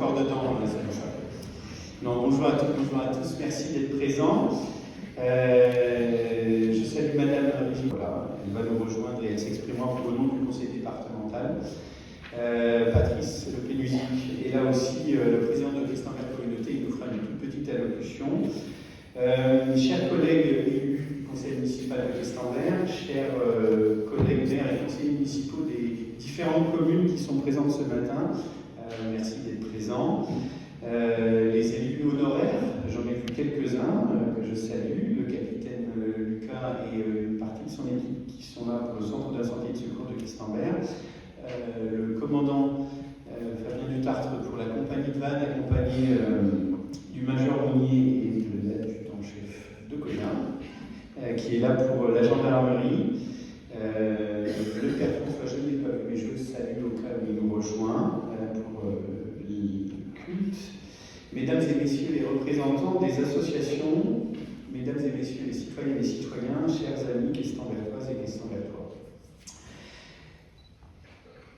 encore dedans, c'est pour ça. Non, bonjour à tous, merci d'être présents. Je salue Madame Brigitte, voilà, elle va nous rejoindre et elle s'exprimera au nom du conseil départemental. Patrice Lepélusic est là aussi, le président de Christ-en-Mer Communauté, il nous fera une toute petite allocution. Chers collègues élus du conseil municipal de Christ-en-Mer, chers collègues maires et conseillers municipaux des différentes communes qui sont présentes ce matin, merci d'être présents. Les élus honoraires, j'en ai vu quelques-uns que je salue, le capitaine Lucas et une partie de son équipe qui sont là pour le centre d'incendie et de secours de Christ-en-Mer, le commandant Fabien Dutartre pour la compagnie de vannes accompagné du major Monnier et de l'adjudant-chef de Cognac, qui est là pour la gendarmerie. Le père François, je ne l'ai pas vu, mais je le salue au cas où il nous rejoint pour le culte. Mesdames et messieurs les représentants des associations, mesdames et messieurs les citoyennes et citoyens, chers amis questembertoises et questembertois.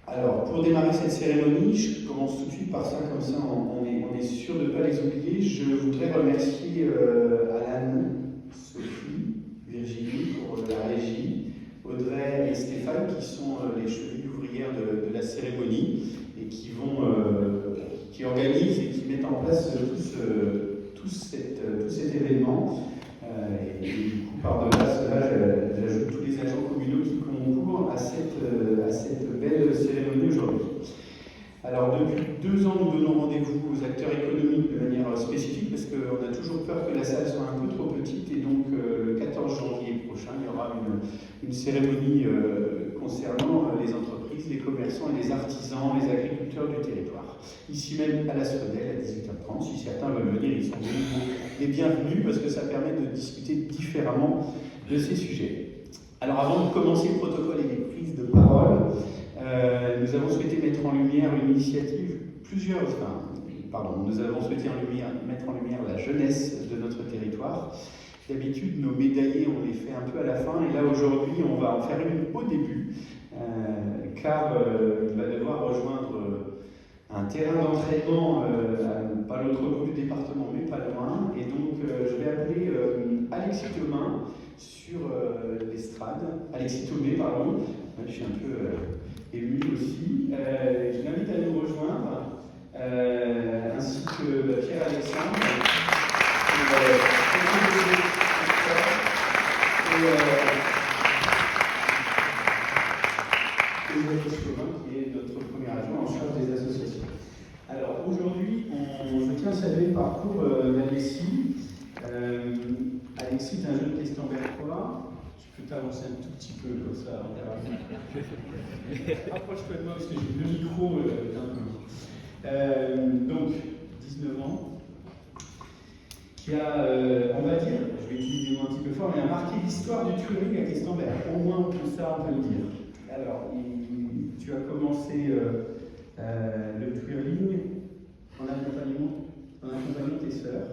Alors, pour démarrer cette cérémonie, je commence tout de suite par ça, comme ça on est sûr de ne pas les oublier. Je voudrais remercier Alan, Sophie, Virginie pour la régie, Audrey et Stéphane qui sont les chevilles ouvrières de la cérémonie et qui organisent et qui mettent en place tout cet événement. Et du coup, par-delà cela, j'ajoute tous les agents communaux qui concourent à cette belle cérémonie aujourd'hui. Alors, depuis 2 ans, nous donnons rendez-vous aux acteurs économiques de manière spécifique parce qu'on a toujours peur que la salle soit un peu trop petite et donc le 14 janvier prochain, il y aura une cérémonie concernant les entreprises, les commerçants et les artisans, les agriculteurs du territoire. Ici même à la Sredel à 18h30, si certains veulent venir, ils sont les bienvenus parce que ça permet de discuter différemment de ces sujets. Alors avant de commencer le protocole et les prises de parole, nous avons souhaité mettre en lumière une initiative, nous avons souhaité mettre en lumière la jeunesse de notre territoire. D'habitude, nos médaillés, on les fait un peu à la fin, et là aujourd'hui, on va en faire une au début, car il va devoir rejoindre un terrain d'entraînement, pas l'autre bout du département, mais pas loin, et donc je vais appeler Alexis Thomain sur l'estrade. Alexis Thomé, pardon, je suis un peu ému aussi. Je l'invite à nous rejoindre, ainsi que Pierre-Alexandre. Et Jacques Chauvin, qui est notre premier adjoint en charge des associations. Alors aujourd'hui, je tiens à saluer le parcours d'Alexis. Alexis est un jeune questembertois. Je peux t'avancer un tout petit peu comme ça. Approche-toi de moi parce que j'ai le micro donc, 19 ans, qui a, on va dire, je vais utiliser des mots un petit peu fort, mais a marqué l'histoire du touring à Questember. Au moins tout ça, on peut le dire. Alors, tu as commencé le twirling en accompagnant tes sœurs.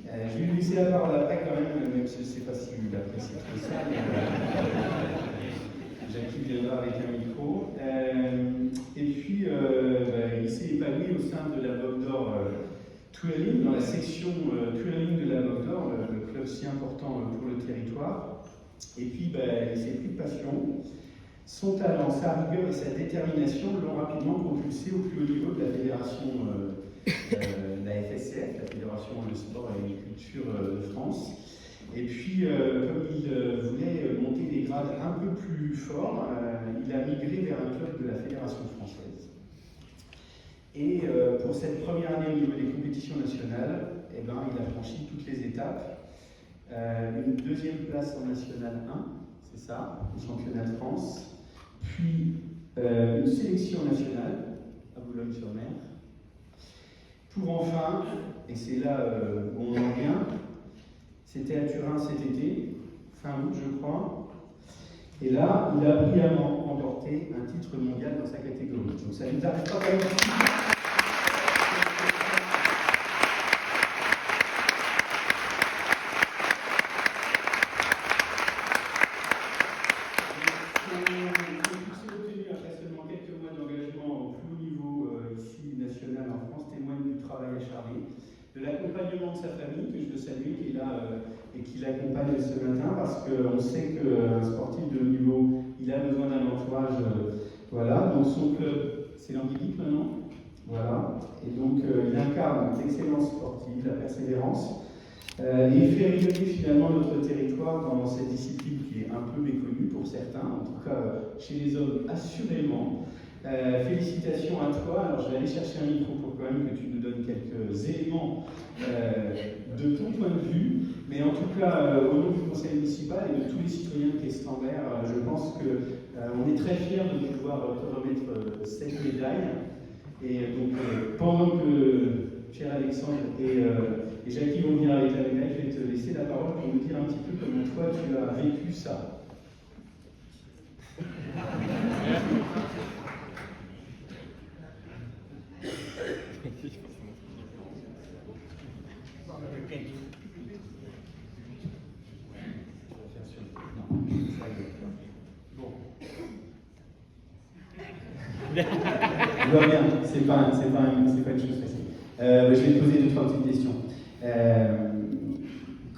Je vais lui laisser la parole après quand même si je ne sais pas si vous l'appréciez trop ça, mais Jackie viendra avec un micro. Et puis, il s'est épanoui au sein de la Bogue d'Or Twirling, dans la section Twirling de la Bogue d'Or, le club si important pour le territoire. Et puis, il s'est pris de passion. Son talent, sa rigueur et sa détermination l'ont rapidement propulsé au plus haut niveau de la fédération, la FSCF, la Fédération de Sport et Agriculture de France. Et puis, comme il voulait monter des grades un peu plus forts, il a migré vers un club de la Fédération française. Et pour cette première année au niveau des compétitions nationales, il a franchi toutes les étapes. Une 2e place en National 1, c'est ça, au championnat de France. Puis une sélection nationale à Boulogne-sur-Mer. Pour enfin, et c'est là où on en vient, c'était à Turin cet été, fin août je crois, et là il a brillamment remporté un titre mondial dans sa catégorie. Donc ça nous arrive pas quand même. National en qui l'accompagne ce matin, parce qu'on sait qu'un sportif de haut niveau, il a besoin d'un entourage. Voilà, donc son club, c'est l'Anguillique maintenant. Voilà, et donc il incarne l'excellence sportive, la persévérance, et il fait rayonner finalement notre territoire dans cette discipline qui est un peu méconnue pour certains, en tout cas chez les hommes, assurément. Félicitations à toi. Alors je vais aller chercher un micro pour quand même que tu nous donnes quelques éléments de ton point de vue, mais en tout cas au nom du conseil municipal et de tous les citoyens de Questembert, je pense qu'on est très fiers de pouvoir te remettre cette médaille. Et donc pendant que cher Alexandre et Jackie vont venir avec la médaille, je vais te laisser la parole pour nous dire un petit peu comment toi tu as vécu ça. Tout va bien, c'est pas une chose facile. Je vais te poser deux, trois petites questions.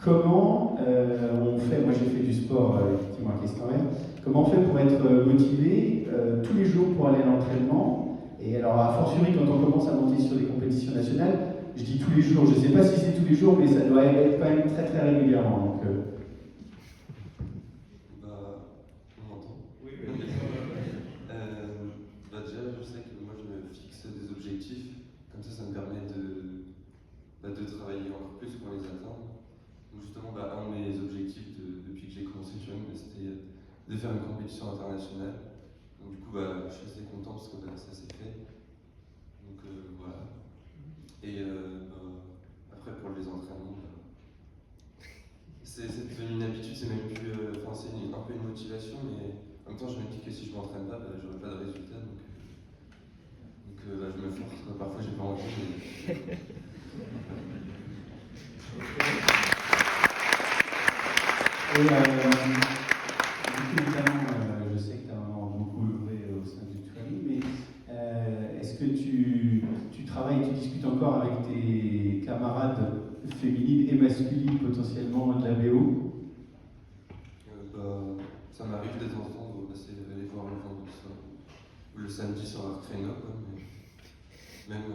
Comment on fait, moi j'ai fait du sport effectivement à Questembert, comment on fait pour être motivé tous les jours pour aller à l'entraînement? Et alors a fortiori quand on commence à monter sur des compétitions nationales, je dis tous les jours, je ne sais pas si c'est tous les jours, mais ça doit être quand même très très régulièrement. Donc, on m'entend? Oui. Déjà, je sais que moi je me fixe des objectifs, comme ça me permet de travailler encore plus pour les atteindre. Donc justement, un de mes objectifs depuis que j'ai commencé Turing, c'était de faire une compétition internationale. Donc du coup, je suis assez content parce que ça s'est fait. Donc voilà. Et après pour les entraînements, c'est devenu une habitude, c'est même plus, c'est un peu une motivation, mais en même temps je me dis que si je m'entraîne pas, j'aurai pas de résultat. Donc je me force, parfois j'ai pas envie. Mais... Et évidemment, je sais que tu as vraiment beaucoup œuvré au sein du Turing, mais est-ce que tu travailles, tu discutes encore avec tes camarades féminines et masculines potentiellement de la BO? Ça m'arrive de temps en temps de passer aller voir le vendredi soir ou le samedi sur leur créneau, quoi, mais même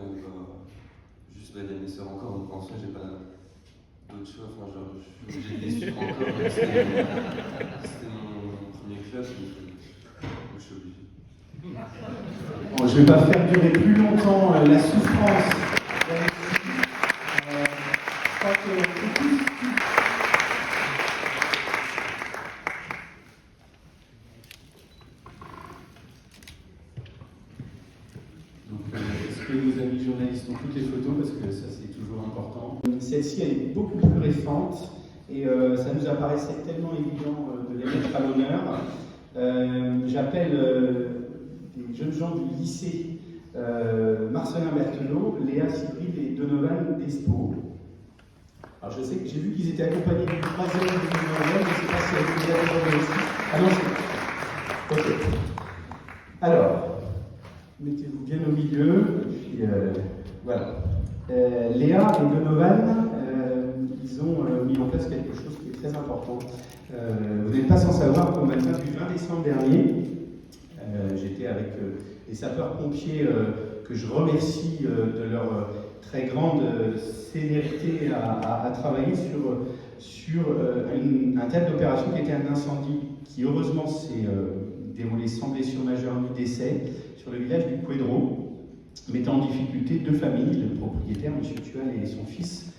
juste il y a mes sœurs encore, donc en soi j'ai pas d'autre choix, je suis obligé de les suivre encore, c'était mon premier club, donc je suis obligé. Bon, je ne vais pas faire durer plus longtemps la souffrance. Est-ce que nos amis journalistes ont toutes les photos, parce que ça c'est toujours important. Celle-ci elle est beaucoup plus récente et ça nous apparaissait tellement évident de les mettre à l'honneur. J'appelle des jeunes gens du lycée Marcelin Berthelot, Léa Cybrid et Donovan Despo. Alors je sais que j'ai vu qu'ils étaient accompagnés du troisième de Donovan, je ne sais pas si elle était déjà aussi. Ah non, c'est... Ok. Alors, mettez-vous bien au milieu, et puis voilà. Léa et Donovan, ils ont mis en place quelque chose qui est très important. Vous n'êtes pas sans savoir qu'au matin du 20 décembre dernier, j'étais avec les sapeurs-pompiers que je remercie de leur très grande célérité à travailler sur un thème d'opération qui était un incendie qui heureusement s'est déroulé sans blessure majeure ni décès sur le village du Couedro, mettant en difficulté deux familles, le propriétaire, M. Tual et son fils,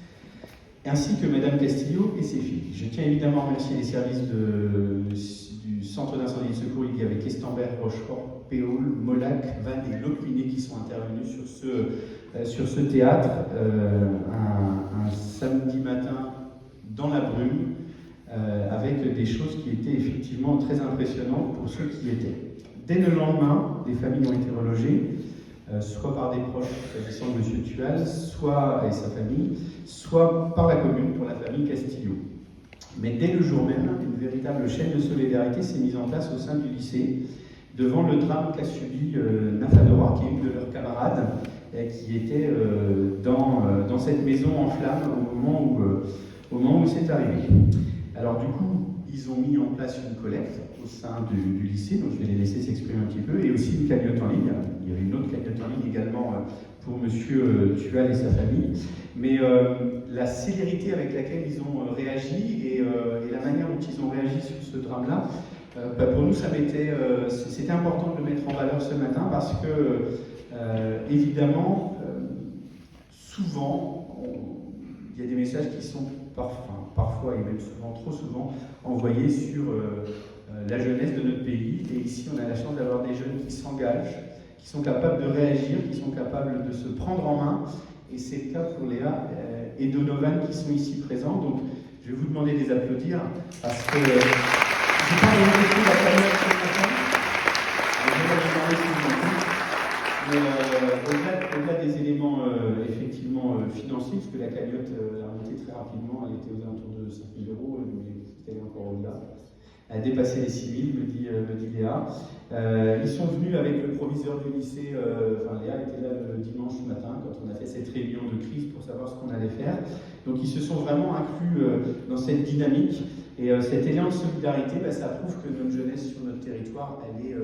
ainsi que Mme Castillo et ses filles. Je tiens évidemment à remercier les services du Centre d'incendie et de secours. Il y avait Questembert, Rochefort, Péoul, Molac, Vannes et Locminé qui sont intervenus sur ce théâtre un samedi matin dans la brume, avec des choses qui étaient effectivement très impressionnantes pour ceux qui y étaient. Dès le lendemain, des familles ont été relogées, soit par des proches s'agissant de M. Tual, soit et sa famille, soit par la commune pour la famille Castillo. Mais dès le jour même, une véritable chaîne de solidarité s'est mise en place au sein du lycée, devant le drame qu'a subi Nafadora, qui est une de leurs camarades, qui était dans cette maison en flammes au moment au moment où c'est arrivé. Alors du coup, ils ont mis en place une collecte au sein du lycée, donc je vais les laisser s'exprimer un petit peu, et aussi une cagnotte en ligne. Il y avait une autre cagnotte en ligne également pour Monsieur Tual et sa famille. Mais la célérité avec laquelle ils ont réagi et la manière dont ils ont réagi sur ce drame-là, pour nous, c'était important de le mettre en valeur ce matin parce que, évidemment, souvent, il y a des messages qui sont parfois et même souvent, trop souvent, envoyés sur la jeunesse de notre pays. Et ici, on a la chance d'avoir des jeunes qui s'engagent, qui sont capables de réagir, qui sont capables de se prendre en main. Et c'est le cas pour Léa et Donovan qui sont ici présents. Donc, je vais vous demander de les applaudir parce que je n'ai pas rien écrit la cagnotte ce matin. Mais au-delà des éléments effectivement financiers, parce que la cagnotte a monté très rapidement, elle était aux alentours de 5 000 €, mais elle est encore au-delà. Elle a dépassé les 6 000, me dit Léa. Ils sont venus avec le proviseur du lycée, Léa était là le dimanche matin quand on a fait cette réunion de crise pour savoir ce qu'on allait faire. Donc ils se sont vraiment inclus dans cette dynamique. Et cet élan de solidarité, ça prouve que notre jeunesse sur notre territoire, elle est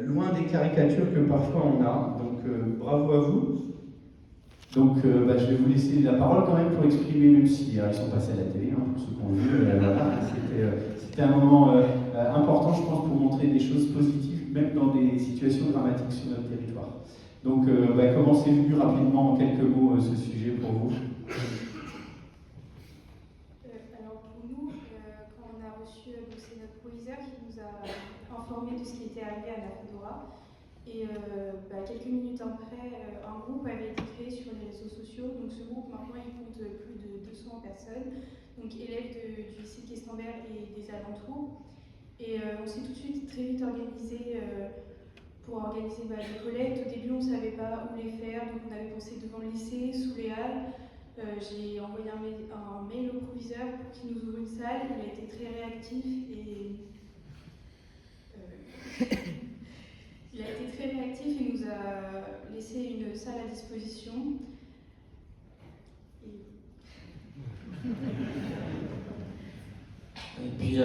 loin des caricatures que parfois on a. Donc bravo à vous. Donc je vais vous laisser la parole quand même pour exprimer, même si ils sont passés à la télé, pour ceux qui ont vu. C'était un moment important, je pense, pour montrer des choses positives, même dans des situations dramatiques sur notre territoire. Donc commencez-vous rapidement en quelques mots ce sujet pour vous. Alors pour nous, quand on a reçu, c'est notre proviseur qui nous a informé de ce qui était arrivé à Nafedora. Et quelques minutes après, un groupe avait été créé sur les réseaux sociaux. Donc ce groupe, maintenant, il compte plus de 200 personnes, donc élèves du lycée de Questembert et des alentours. Et on s'est tout de suite très vite organisé pour organiser des collectes. Au début, on ne savait pas où les faire, donc on avait pensé devant le lycée, sous les halles. J'ai envoyé un mail au proviseur pour qu'il nous ouvre une salle. Il a été très réactif et... Il a été très réactif et nous a laissé une salle à disposition. Et puis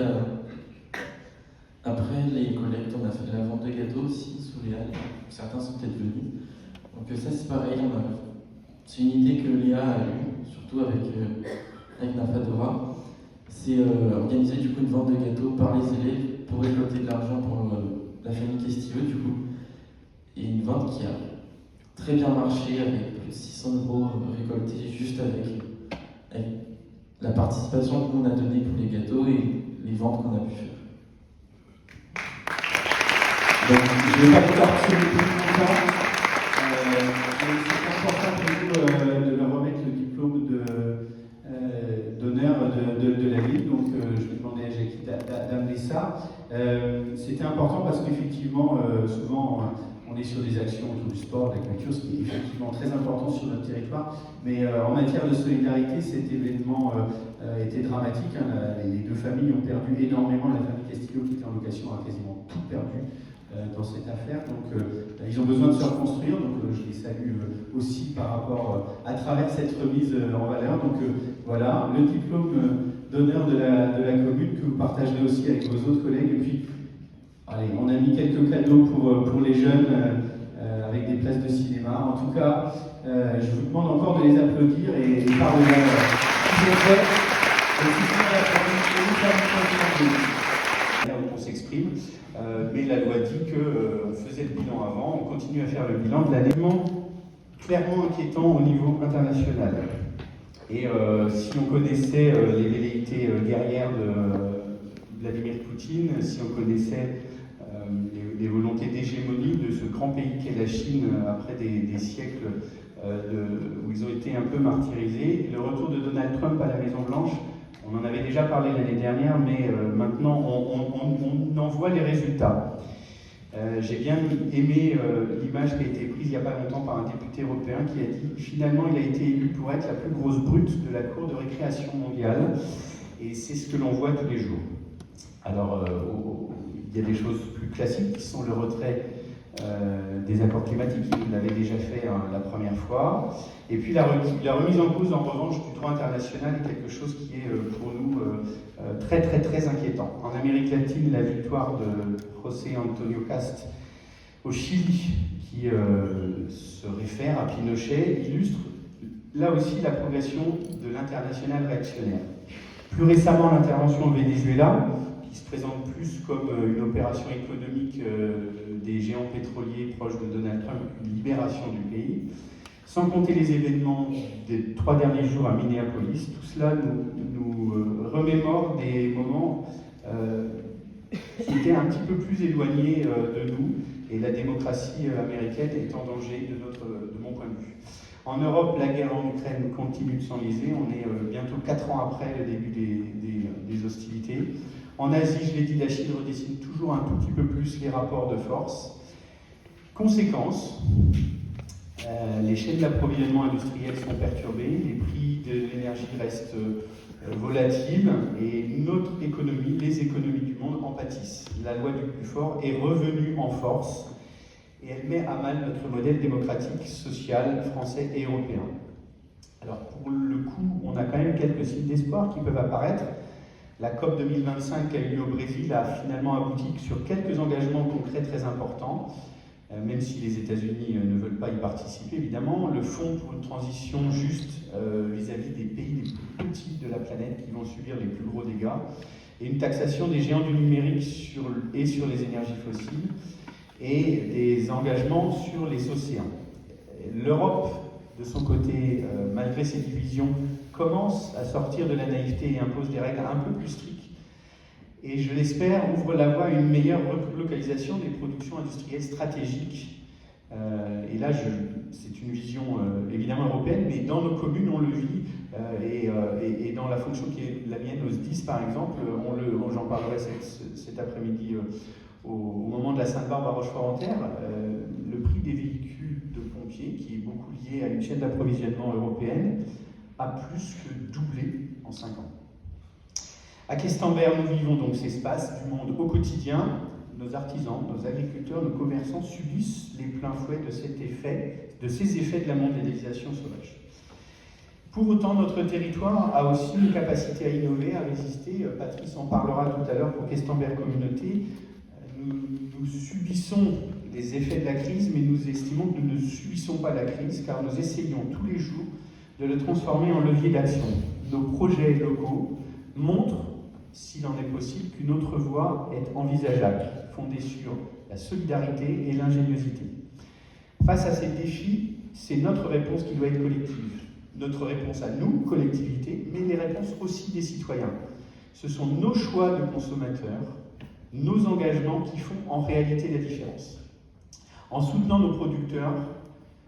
après les collectes, on a fait de la vente de gâteaux aussi sous les halles. Certains sont peut-être venus. Donc ça c'est pareil, c'est une idée que Léa a eue, surtout avec Nafedora. C'est organiser du coup une vente de gâteaux par les élèves pour récolter de l'argent pour la famille Questieux du coup. Et une vente qui a très bien marché avec plus de 600 € récoltés juste avec la participation que nous on a donnée pour les gâteaux et les ventes qu'on a pu faire. Donc, je ne vais pas vous faire plus longtemps. C'est important pour nous de leur remettre le diplôme d'honneur de la ville. Donc, je vais demander à Jackie d'amener ça. C'était important parce qu'effectivement, souvent, on est sur des actions autour du sport, de la culture, ce qui est effectivement très important sur notre territoire. Mais en matière de solidarité, cet événement était dramatique. Les deux familles ont perdu énormément. La famille Castillo, qui était en location, a quasiment tout perdu dans cette affaire. Donc, ils ont besoin de se reconstruire. Donc, je les salue aussi par rapport à travers cette remise en valeur. Donc, voilà, le diplôme d'honneur de la commune que vous partagerez aussi avec vos autres collègues. Et puis, allez, on a mis quelques cadeaux pour les jeunes avec des places de cinéma. En tout cas, je vous demande encore de les applaudir et par-delà ce qu'ils ont fait, on s'exprime, mais la loi dit qu'on faisait le bilan avant, on continue à faire le bilan de l'année. Clairement inquiétant au niveau international. Et si on connaissait les velléités guerrières de Vladimir Poutine, si on connaissait les volontés d'hégémonie de ce grand pays qu'est la Chine après des siècles où ils ont été un peu martyrisés, le retour de Donald Trump à la Maison-Blanche, on en avait déjà parlé l'année dernière, mais maintenant on en voit les résultats. J'ai bien aimé l'image qui a été prise il n'y a pas longtemps par un député européen qui a dit finalement il a été élu pour être la plus grosse brute de la cour de récréation mondiale, et c'est ce que l'on voit tous les jours. Alors il y a des choses plus classiques qui sont le retrait des accords climatiques. Il l'avait déjà fait la première fois. Et puis la remise en cause, en revanche, du droit international est quelque chose qui est pour nous très très très inquiétant. En Amérique latine, la victoire de José Antonio Cast au Chili, qui se réfère à Pinochet, illustre là aussi la progression de l'international réactionnaire. Plus récemment, l'intervention au Venezuela, qui se présente plus comme une opération économique des géants pétroliers proches de Donald Trump, une libération du pays, sans compter les événements des 3 derniers jours à Minneapolis. Tout cela nous remémore des moments qui étaient un petit peu plus éloignés de nous, et la démocratie américaine est en danger de mon point de vue. En Europe, la guerre en Ukraine continue de s'enliser. On est bientôt 4 ans après le début des hostilités. En Asie, je l'ai dit, la Chine redessine toujours un tout petit peu plus les rapports de force. Conséquence, les chaînes d'approvisionnement industrielles sont perturbées, les prix de l'énergie restent volatiles et notre économie, les économies du monde en pâtissent. La loi du plus fort est revenue en force et elle met à mal notre modèle démocratique, social, français et européen. Alors pour le coup, on a quand même quelques signes d'espoir qui peuvent apparaître. La COP 2025 qui a eu lieu au Brésil a finalement abouti sur quelques engagements concrets très importants, même si les États-Unis ne veulent pas y participer évidemment. Le fonds pour une transition juste vis-à-vis des pays les plus petits de la planète qui vont subir les plus gros dégâts, et une taxation des géants du numérique sur les énergies fossiles, et des engagements sur les océans. L'Europe, de son côté, malgré ses divisions, commence à sortir de la naïveté et impose des règles un peu plus strictes. Et je l'espère, ouvre la voie à une meilleure relocalisation des productions industrielles stratégiques. Et là, c'est une vision évidemment européenne, mais dans nos communes, on le vit. Et dans la fonction qui est la mienne au SDIS, par exemple, j'en parlerai cet après-midi au moment de la Sainte-Barbe à Rochefort-en-Terre. Le prix des véhicules de pompiers, qui est beaucoup lié à une chaîne d'approvisionnement européenne, a plus que doublé en 5 ans. À Questembert, nous vivons donc ces espaces du monde au quotidien. Nos artisans, nos agriculteurs, nos commerçants subissent les pleins fouets de ces effets de la mondialisation sauvage. Pour autant, notre territoire a aussi une capacité à innover, à résister. Patrice en parlera tout à l'heure pour Questembert Communauté. Nous subissons les effets de la crise, mais nous estimons que nous ne subissons pas la crise, car nous essayons tous les jours de le transformer en levier d'action. Nos projets locaux montrent, s'il en est possible, qu'une autre voie est envisageable, fondée sur la solidarité et l'ingéniosité. Face à ces défis, c'est notre réponse qui doit être collective. Notre réponse à nous, collectivités, mais les réponses aussi des citoyens. Ce sont nos choix de consommateurs, nos engagements qui font en réalité la différence. En soutenant nos producteurs,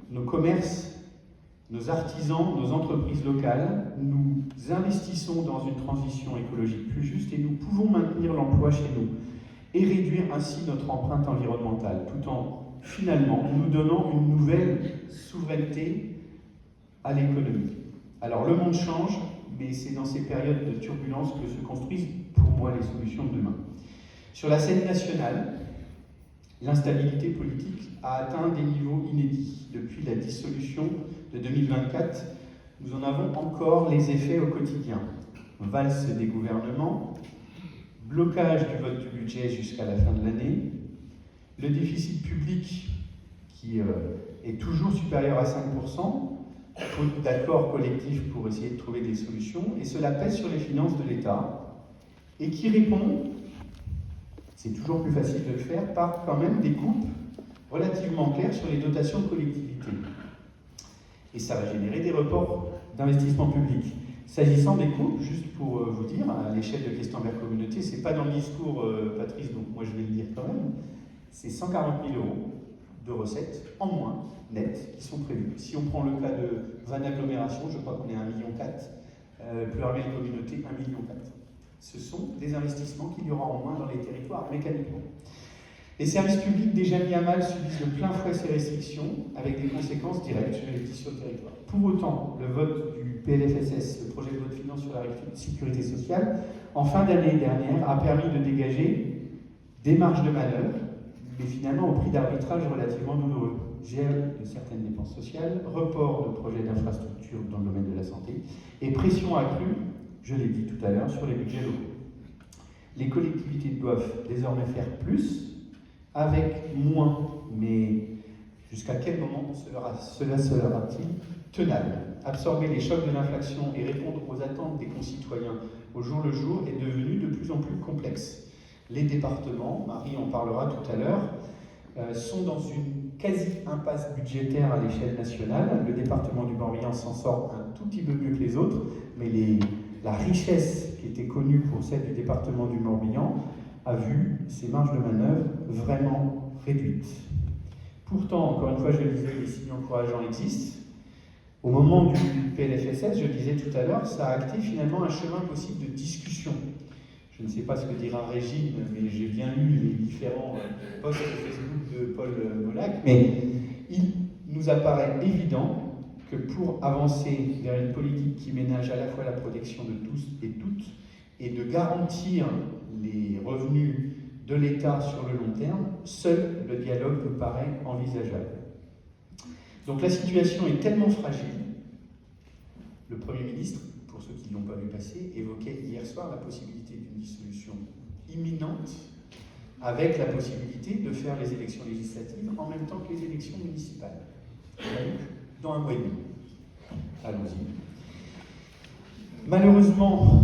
nos commerces, nos artisans, nos entreprises locales, nous investissons dans une transition écologique plus juste et nous pouvons maintenir l'emploi chez nous et réduire ainsi notre empreinte environnementale, tout en finalement nous donnant une nouvelle souveraineté à l'économie. Alors le monde change, mais c'est dans ces périodes de turbulence que se construisent pour moi les solutions de demain. Sur la scène nationale, l'instabilité politique a atteint des niveaux inédits. Depuis la dissolution de 2024, nous en avons encore les effets au quotidien. Valse des gouvernements, blocage du vote du budget jusqu'à la fin de l'année, le déficit public qui est toujours supérieur à 5%, faute d'accords collectifs pour essayer de trouver des solutions, et cela pèse sur les finances de l'État, et qui répond, c'est toujours plus facile de le faire, par quand même des coupes relativement claires sur les dotations de collectivités. Et ça va générer des reports d'investissement public. S'agissant des coupes, juste pour vous dire, à l'échelle de Questembert Communauté, c'est pas dans le discours, Patrice, donc moi je vais le dire quand même, c'est 140 000 € de recettes en moins, nettes, qui sont prévues. Si on prend le cas de Vannes Agglomération, je crois qu'on est à 1,4 million, Pleuraville Communauté, 1,4 million. Ce sont des investissements qu'il y aura en moins dans les territoires, mécaniquement. Les services publics déjà mis à mal subissent de plein fouet ces restrictions, avec des conséquences directes sur les petits sur le territoire. Pour autant, le vote du PLFSS, le projet de loi de finances sur la sécurité sociale, en fin d'année dernière, a permis de dégager des marges de manœuvre, mais finalement au prix d'arbitrage relativement douloureux. Gel de certaines dépenses sociales, report de projets d'infrastructure dans le domaine de la santé, et pression accrue, je l'ai dit tout à l'heure, sur les budgets locaux. Les collectivités doivent désormais faire plus, avec moins, mais jusqu'à quel moment cela sera-t-il tenable? Absorber les chocs de l'inflation et répondre aux attentes des concitoyens au jour le jour est devenu de plus en plus complexe. Les départements, Marie en parlera tout à l'heure, sont dans une quasi-impasse budgétaire à l'échelle nationale. Le département du Morbihan s'en sort un tout petit peu mieux que les autres, mais la richesse qui était connue pour celle du département du Morbihan a vu ses marges de manœuvre vraiment réduites. Pourtant, encore une fois, je le disais, les signes encourageants existent. Au moment du PLFSS, je le disais tout à l'heure, ça a acté finalement un chemin possible de discussion. Je ne sais pas ce que dira Régine, mais j'ai bien lu les différents posts Facebook de Paul Molac, mais il nous apparaît évident que pour avancer vers une politique qui ménage à la fois la protection de tous et toutes, et de garantir les revenus de l'État sur le long terme, seul le dialogue me paraît envisageable. Donc la situation est tellement fragile, le Premier ministre, pour ceux qui ne l'ont pas vu passer, évoquait hier soir la possibilité d'une dissolution imminente, avec la possibilité de faire les élections législatives en même temps que les élections municipales. Donc, dans un mois et demi. Allons-y. Malheureusement,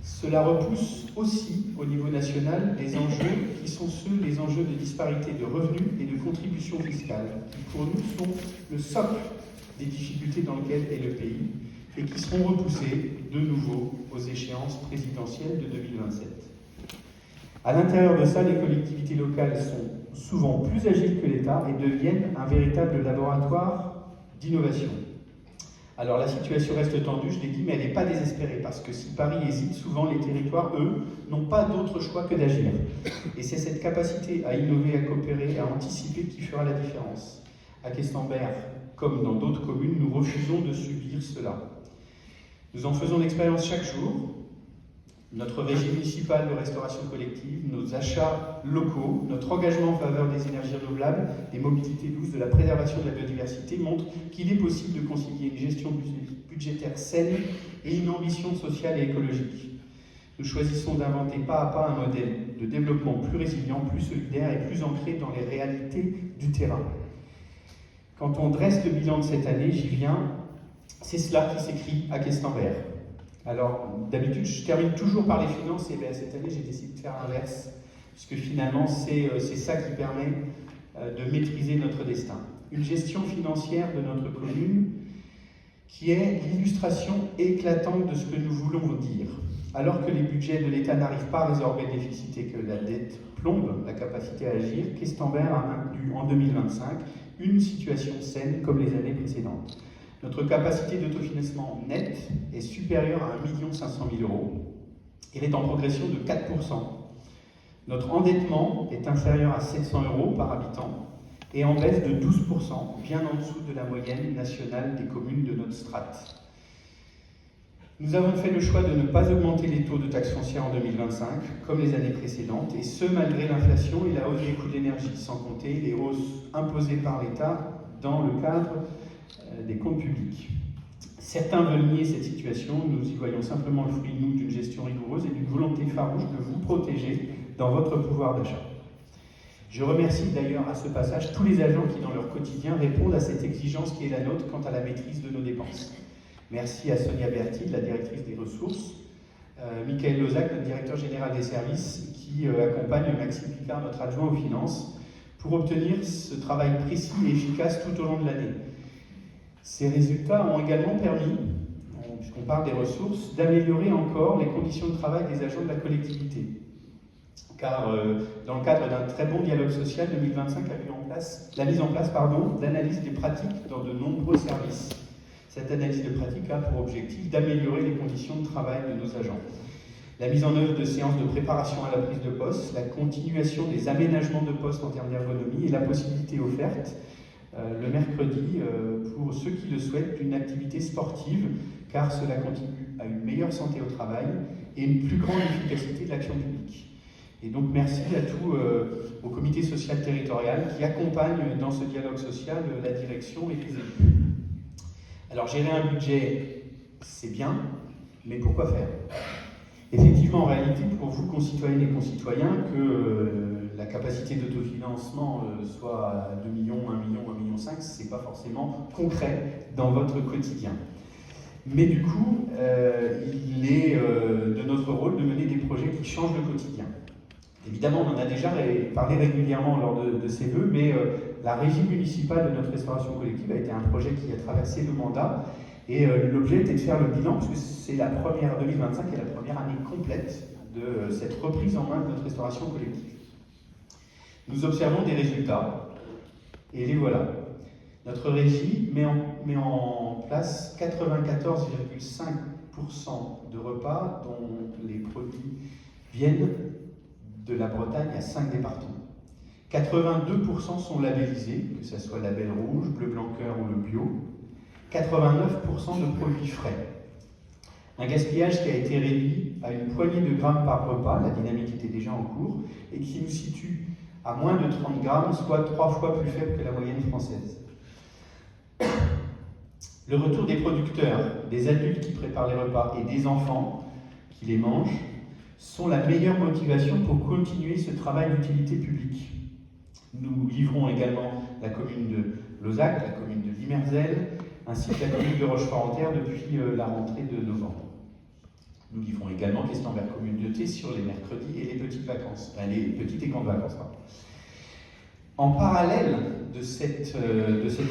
cela repousse aussi au niveau national des enjeux qui sont les enjeux de disparité de revenus et de contributions fiscales, qui pour nous sont le socle des difficultés dans lesquelles est le pays et qui seront repoussés de nouveau aux échéances présidentielles de 2027. À l'intérieur de ça, les collectivités locales sont souvent plus agiles que l'État et deviennent un véritable laboratoire d'innovation. Alors la situation reste tendue, je l'ai dit, mais elle n'est pas désespérée, parce que si Paris hésite, souvent les territoires, eux, n'ont pas d'autre choix que d'agir. Et c'est cette capacité à innover, à coopérer, à anticiper qui fera la différence. À Questembert, comme dans d'autres communes, nous refusons de subir cela. Nous en faisons l'expérience chaque jour. Notre régime municipal de restauration collective, nos achats locaux, notre engagement en faveur des énergies renouvelables, des mobilités douces, de la préservation de la biodiversité montrent qu'il est possible de concilier une gestion budgétaire saine et une ambition sociale et écologique. Nous choisissons d'inventer pas à pas un modèle de développement plus résilient, plus solidaire et plus ancré dans les réalités du terrain. Quand on dresse le bilan de cette année, j'y viens, c'est cela qui s'écrit à Questembert. Alors, d'habitude, je termine toujours par les finances, et bien, cette année, j'ai décidé de faire l'inverse, puisque finalement, c'est ça qui permet de maîtriser notre destin. Une gestion financière de notre commune qui est l'illustration éclatante de ce que nous voulons dire. Alors que les budgets de l'État n'arrivent pas à résorber le déficit et que la dette plombe la capacité à agir, Questembert a maintenu en 2025 une situation saine comme les années précédentes. Notre capacité d'autofinancement net est supérieure à 1 500 000 €. Elle est en progression de 4%. Notre endettement est inférieur à 700 € par habitant et en baisse de 12%, bien en dessous de la moyenne nationale des communes de notre strate. Nous avons fait le choix de ne pas augmenter les taux de taxes foncières en 2025, comme les années précédentes, et ce malgré l'inflation et la hausse des coûts de l'énergie, sans compter les hausses imposées par l'État dans le cadre des comptes publics. Certains veulent nier cette situation, nous y voyons simplement le fruit, nous, d'une gestion rigoureuse et d'une volonté farouche de vous protéger dans votre pouvoir d'achat. Je remercie d'ailleurs à ce passage tous les agents qui, dans leur quotidien, répondent à cette exigence qui est la nôtre quant à la maîtrise de nos dépenses. Merci à Sonia Berti, la directrice des ressources, Michael Lozac, notre directeur général des services, qui accompagne Maxime Picard, notre adjoint aux finances, pour obtenir ce travail précis et efficace tout au long de l'année. Ces résultats ont également permis, puisqu'on parle des ressources, d'améliorer encore les conditions de travail des agents de la collectivité. Car dans le cadre d'un très bon dialogue social, 2025 a vu la mise en place d'analyses des pratiques dans de nombreux services. Cette analyse de pratique a pour objectif d'améliorer les conditions de travail de nos agents. La mise en œuvre de séances de préparation à la prise de poste, la continuation des aménagements de poste en termes d'ergonomie et la possibilité offerte le mercredi, pour ceux qui le souhaitent, d'une activité sportive, car cela contribue à une meilleure santé au travail et une plus grande efficacité de l'action publique. Et donc merci à tout au comité social territorial qui accompagne dans ce dialogue social la direction et les élus. Alors gérer un budget, c'est bien, mais pourquoi faire? Effectivement, en réalité, pour vous, concitoyennes et concitoyens, que la capacité d'autofinancement soit à 2 millions, 1 million, 1,5 million, c'est pas forcément concret dans votre quotidien. Mais du coup, il est de notre rôle de mener des projets qui changent le quotidien. Évidemment, on en a déjà parlé régulièrement lors de ces vœux, mais la régie municipale de notre restauration collective a été un projet qui a traversé le mandat. Et l'objet était de faire le bilan, parce que c'est la première, 2025 est la première année complète de cette reprise en main de notre restauration collective. Nous observons des résultats, et les voilà. Notre régie met en place 94,5% de repas dont les produits viennent de la Bretagne à 5 départements. 82% sont labellisés, que ce soit label rouge, bleu blanc cœur ou le bio. 89% de produits frais. Un gaspillage qui a été réduit à une poignée de grammes par repas, la dynamique était déjà en cours, et qui nous situe à moins de 30 grammes, soit 3 fois plus faible que la moyenne française. Le retour des producteurs, des adultes qui préparent les repas et des enfants qui les mangent sont la meilleure motivation pour continuer ce travail d'utilité publique. Nous livrons également la commune de Lauzac, la commune de Limerzel, ainsi que la commune de Rochefort-en-Terre depuis la rentrée de novembre. Nous livrons également Questenberg Communauté sur les mercredis et les petites vacances, les petites et grandes vacances. Pardon. En parallèle de cet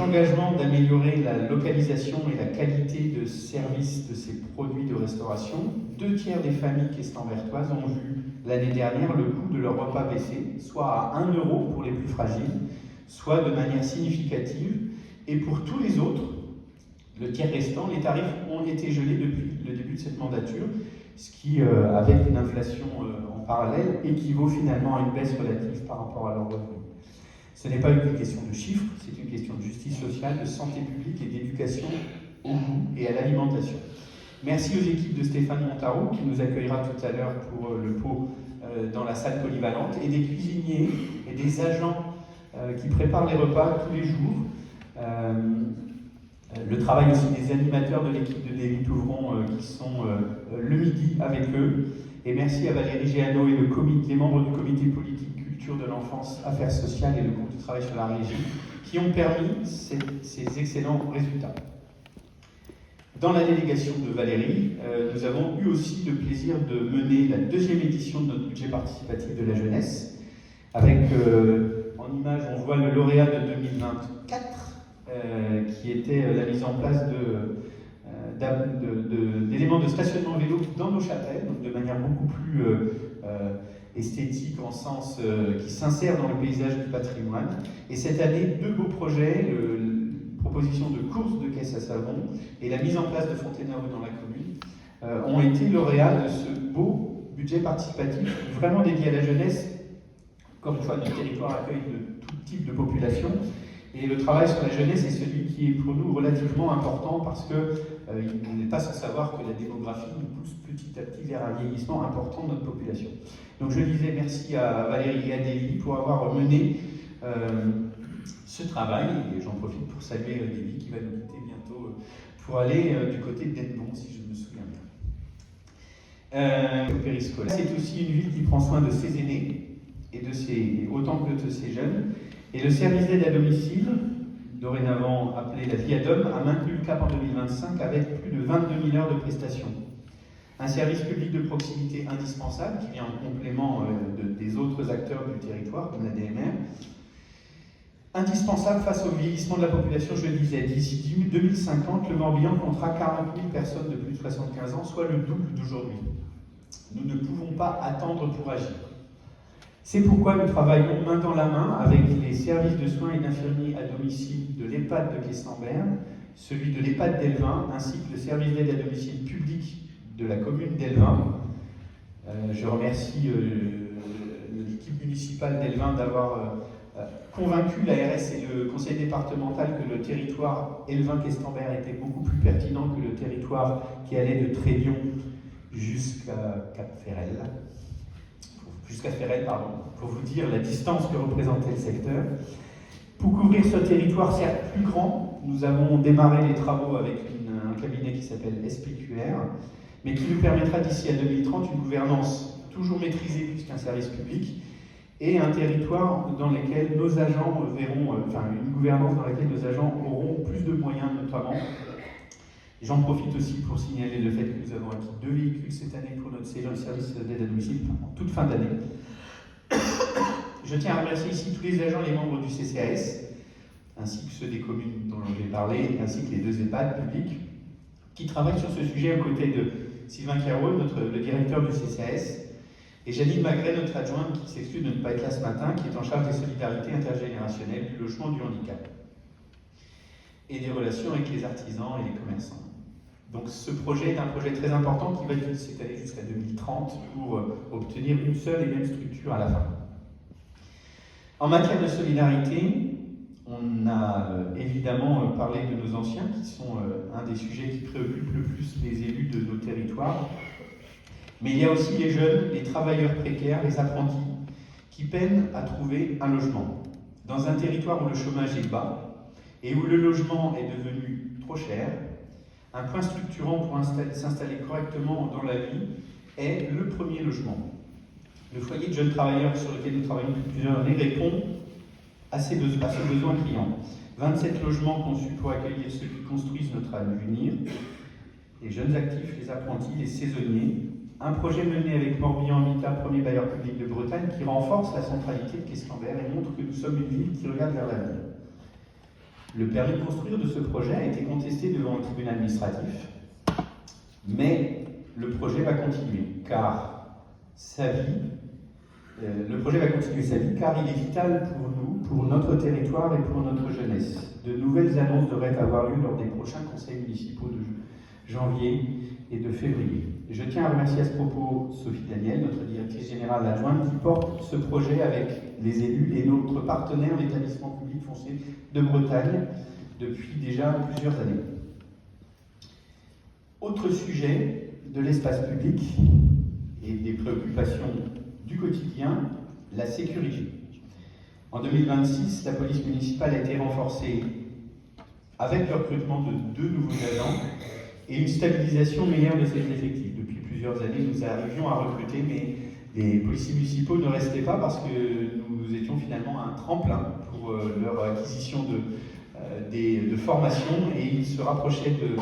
engagement d'améliorer la localisation et la qualité de service de ces produits de restauration, 2/3 des familles questembertoises ont vu l'année dernière le coût de leur repas baisser, soit à 1 € pour les plus fragiles, soit de manière significative, et pour tous les autres, le tiers restant, les tarifs ont été gelés depuis le début de cette mandature, ce qui, avec une inflation en parallèle, équivaut finalement à une baisse relative par rapport à leurs revenus. Ce n'est pas une question de chiffres, c'est une question de justice sociale, de santé publique et d'éducation au goût et à l'alimentation. Merci aux équipes de Stéphane Montarot, qui nous accueillera tout à l'heure pour le pot dans la salle polyvalente, et des cuisiniers et des agents qui préparent les repas tous les jours. Le travail aussi des animateurs de l'équipe de David Ouvron qui sont le midi avec eux. Et merci à Valérie Géano et les membres du comité politique culture de l'enfance, affaires sociales et le groupe de travail sur la régie qui ont permis ces excellents résultats. Dans la délégation de Valérie, nous avons eu aussi le plaisir de mener la 2e édition de notre budget participatif de la jeunesse. Avec, en image, on voit le lauréat de 2024, qui était la mise en place d'éléments de stationnement vélo dans nos chapelles, donc de manière beaucoup plus esthétique, en sens qui s'insère dans le paysage du patrimoine. Et cette année, 2 beaux projets, proposition de course de caisse à savon et la mise en place de fontaines à eau dans la commune, ont été lauréats de ce beau budget participatif, vraiment dédié à la jeunesse. Encore une fois, notre territoire accueille de tout type de population. Et le travail sur la jeunesse est celui qui est pour nous relativement important parce qu'on n'est pas sans savoir que la démographie nous pousse petit à petit vers un vieillissement important de notre population. Donc je disais merci à Valérie et à Délie pour avoir mené ce travail, et j'en profite pour saluer Délie qui va nous quitter bientôt pour aller du côté d'Edmond, si je me souviens bien. Au périscolaire. C'est aussi une ville qui prend soin de ses aînés et autant que de ses jeunes. Et le service d'aide à domicile, dorénavant appelé la Viadom, a maintenu le cap en 2025 avec plus de 22 000 heures de prestations. Un service public de proximité indispensable qui vient en complément des autres acteurs du territoire, comme la DMR. Indispensable face au vieillissement de la population, je le disais, d'ici 2050, le Morbihan comptera 40 000 personnes de plus de 75 ans, soit le double d'aujourd'hui. Nous ne pouvons pas attendre pour agir. C'est pourquoi nous travaillons main dans la main avec les services de soins et d'infirmiers à domicile de l'EHPAD de Questenberg, celui de l'EHPAD d'Elvin, ainsi que le service d'aide à domicile public de la commune d'Elvin. Je remercie l'équipe municipale d'Elvin d'avoir convaincu l'ARS et le conseil départemental que le territoire Elvin-Questenberg était beaucoup plus pertinent que le territoire qui allait de Trévion jusqu'à Cap-Ferrel. jusqu'à Ferrel, pardon, pour vous dire la distance que représentait le secteur. Pour couvrir ce territoire certes plus grand, nous avons démarré les travaux avec un cabinet qui s'appelle SPQR, mais qui nous permettra d'ici à 2030 une gouvernance toujours maîtrisée puisqu'un service public, et un territoire dans lequel nos agents verront, une gouvernance dans laquelle nos agents auront plus de moyens notamment. J'en profite aussi pour signaler le fait que nous avons acquis 2 véhicules cette année pour notre service d'aide à domicile, en toute fin d'année. Je tiens à remercier ici tous les agents et les membres du CCAS, ainsi que ceux des communes dont j'ai parlé, ainsi que les 2 EHPAD publics, qui travaillent sur ce sujet aux côtés de Sylvain Clairvaux, le directeur du CCAS, et Janine Magret, notre adjointe, qui s'excuse de ne pas être là ce matin, qui est en charge des solidarités intergénérationnelles, du logement, du handicap, et des relations avec les artisans et les commerçants. Donc ce projet est un projet très important qui va s'étaler jusqu'à 2030 pour obtenir une seule et même structure à la fin. En matière de solidarité, on a évidemment parlé de nos anciens, qui sont un des sujets qui préoccupent le plus les élus de nos territoires. Mais il y a aussi les jeunes, les travailleurs précaires, les apprentis, qui peinent à trouver un logement. Dans un territoire où le chômage est bas et où le logement est devenu trop cher, un point structurant pour s'installer correctement dans la vie est le premier logement. Le foyer de jeunes travailleurs sur lequel nous travaillons depuis plusieurs années répond à ce besoin criant. 27 logements conçus pour accueillir ceux qui construisent notre avenir, les jeunes actifs, les apprentis, les saisonniers. Un projet mené avec Morbihan Habitat, premier bailleur public de Bretagne, qui renforce la centralité de Questenberg et montre que nous sommes une ville qui regarde vers l'avenir. Le permis de construire de ce projet a été contesté devant le tribunal administratif, mais le projet va continuer, car le projet va continuer sa vie, car il est vital pour nous, pour notre territoire et pour notre jeunesse. De nouvelles annonces devraient avoir lieu lors des prochains conseils municipaux de janvier et de février. Je tiens à remercier à ce propos Sophie Daniel, notre directrice générale adjointe, qui porte ce projet avec les élus et notre partenaire, l'établissement public foncier de Bretagne, depuis déjà plusieurs années. Autre sujet de l'espace public et des préoccupations du quotidien, la sécurité. En 2026, la police municipale a été renforcée avec le recrutement de 2 nouveaux agents et une stabilisation meilleure de ses effectifs. Depuis plusieurs années, nous arrivions à recruter, mais les policiers municipaux ne restaient pas parce que nous étions finalement un tremplin pour leur acquisition de formation, et ils se rapprochaient de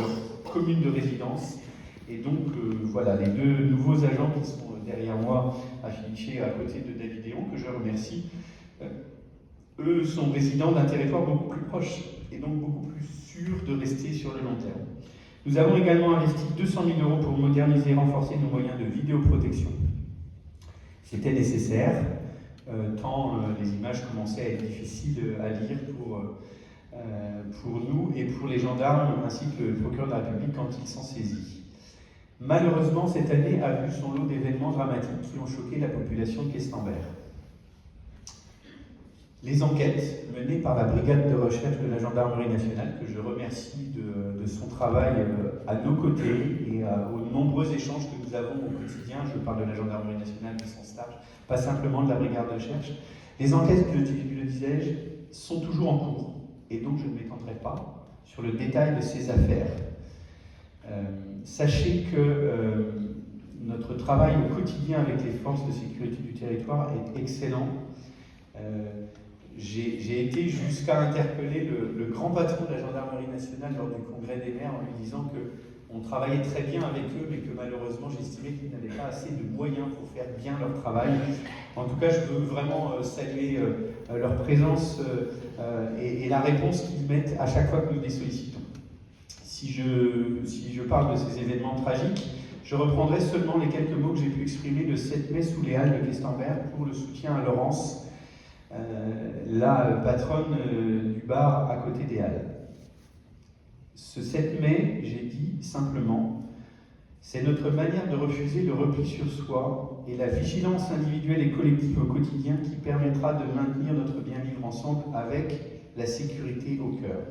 communes de résidence. Et donc, voilà, les 2 nouveaux agents qui sont derrière moi, affichés à côté de David Déon, que je remercie, eux sont résidents d'un territoire beaucoup plus proche et donc beaucoup plus sûr de rester sur le long terme. Nous avons également investi 200 000 € pour moderniser et renforcer nos moyens de vidéoprotection. C'était nécessaire, tant les images commençaient à être difficiles à lire pour nous et pour les gendarmes, ainsi que le procureur de la République quand il s'en saisit. Malheureusement, cette année a vu son lot d'événements dramatiques qui ont choqué la population de Questenberg. Les enquêtes menées par la brigade de recherche de la gendarmerie nationale, que je remercie de son travail à nos côtés et aux nombreux échanges que nous avons au quotidien, je parle de la gendarmerie nationale de son stage, pas simplement de la brigade de recherche, les enquêtes, le disais-je, sont toujours en cours, et donc je ne m'étendrai pas sur le détail de ces affaires. Sachez que notre travail au quotidien avec les forces de sécurité du territoire est excellent. J'ai été jusqu'à interpeller le grand patron de la gendarmerie nationale lors du congrès des maires en lui disant qu'on travaillait très bien avec eux, mais que malheureusement j'estimais qu'ils n'avaient pas assez de moyens pour faire bien leur travail. En tout cas, je veux vraiment saluer leur présence et la réponse qu'ils mettent à chaque fois que nous les sollicitons. Si je parle de ces événements tragiques, je reprendrai seulement les quelques mots que j'ai pu exprimer le 7 mai sous les halles de Questenberg pour le soutien à Laurence, la patronne du bar à côté des halles. Ce 7 mai, j'ai dit simplement, c'est notre manière de refuser le repli sur soi et la vigilance individuelle et collective au quotidien qui permettra de maintenir notre bien vivre ensemble avec la sécurité au cœur.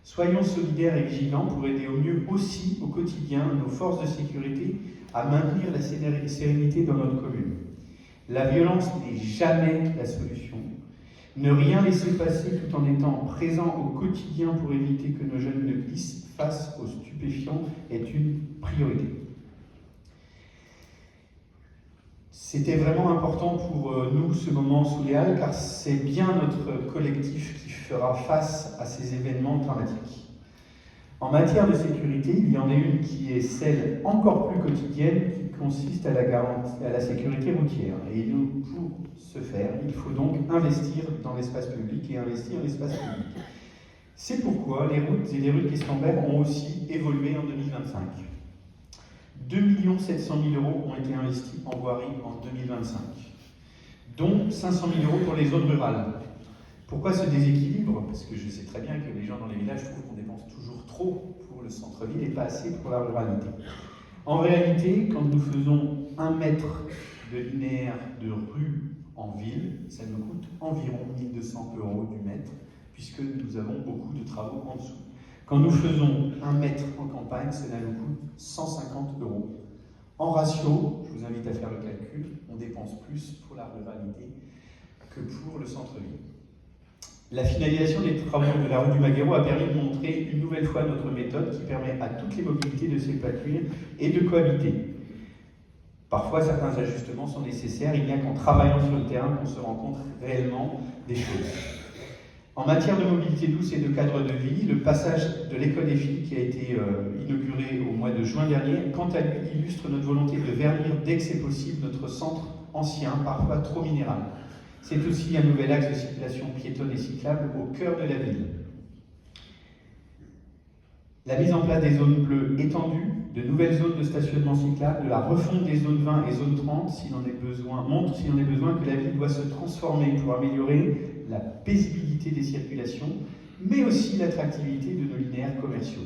Soyons solidaires et vigilants pour aider au mieux aussi au quotidien nos forces de sécurité à maintenir la sérénité dans notre commune. La violence n'est jamais la solution. Ne rien laisser passer tout en étant présent au quotidien pour éviter que nos jeunes ne glissent face aux stupéfiants est une priorité. C'était vraiment important pour nous ce moment sous les Halles, car c'est bien notre collectif qui fera face à ces événements dramatiques. En matière de sécurité, il y en a une qui est celle encore plus quotidienne, qui consiste à la sécurité routière. Et pour ce faire, il faut donc investir dans l'espace public et investir l'espace public. C'est pourquoi les routes et les rues de Questembert ont aussi évolué en 2025. 2 700 000 € ont été investis en voirie en 2025, dont 500 000 € pour les zones rurales. Pourquoi ce déséquilibre? Parce que je sais très bien que les gens dans les villages trouvent qu'on dépense toujours trop pour le centre-ville et pas assez pour la ruralité. En réalité, quand nous faisons 1 mètre de linéaire de rue en ville, ça nous coûte environ 1 200 € du mètre, puisque nous avons beaucoup de travaux en dessous. Quand nous faisons 1 mètre en campagne, cela nous coûte 150 €. En ratio, je vous invite à faire le calcul, on dépense plus pour la ruralité que pour le centre-ville. La finalisation des travaux de la rue du Maguero a permis de montrer une nouvelle fois notre méthode qui permet à toutes les mobilités de s'épanouir et de cohabiter. Parfois, certains ajustements sont nécessaires, il n'y a qu'en travaillant sur le terrain qu'on se rend compte réellement des choses. En matière de mobilité douce et de cadre de vie, le passage de l'école des filles qui a été inauguré au mois de juin dernier, quant à lui, illustre notre volonté de vernir dès que c'est possible notre centre ancien, parfois trop minéral. C'est aussi un nouvel axe de circulation piétonne et cyclable au cœur de la ville. La mise en place des zones bleues étendues, de nouvelles zones de stationnement cyclable, de la refonte des zones 20 et zones 30, s'il en est besoin, montre s'il en est besoin que la ville doit se transformer pour améliorer la paisibilité des circulations, mais aussi l'attractivité de nos linéaires commerciaux.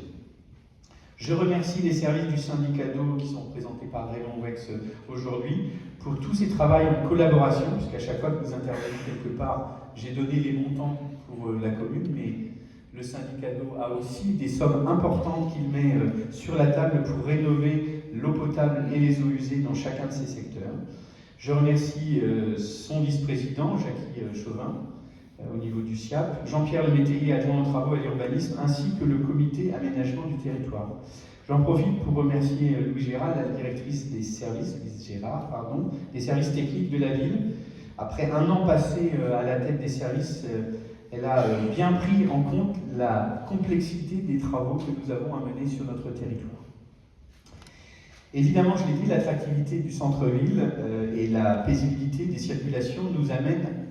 Je remercie les services du syndicat d'eau qui sont présentés par Raymond Wex aujourd'hui pour tous ces travaux en collaboration, puisqu'à chaque fois que nous intervenons quelque part, j'ai donné les montants pour la commune, mais le syndicat d'eau a aussi des sommes importantes qu'il met sur la table pour rénover l'eau potable et les eaux usées dans chacun de ces secteurs. Je remercie son vice-président, Jackie Chauvin, au niveau du SIAP, Jean-Pierre Lemétayer, adjoint aux travaux et à l'urbanisme, ainsi que le comité aménagement du territoire. J'en profite pour remercier Louis Gérard, la directrice des services, des services techniques de la ville. Après 1 an passé à la tête des services, elle a bien pris en compte la complexité des travaux que nous avons à mener sur notre territoire. Évidemment, je l'ai dit, l'attractivité du centre-ville et la paisibilité des circulations nous amènent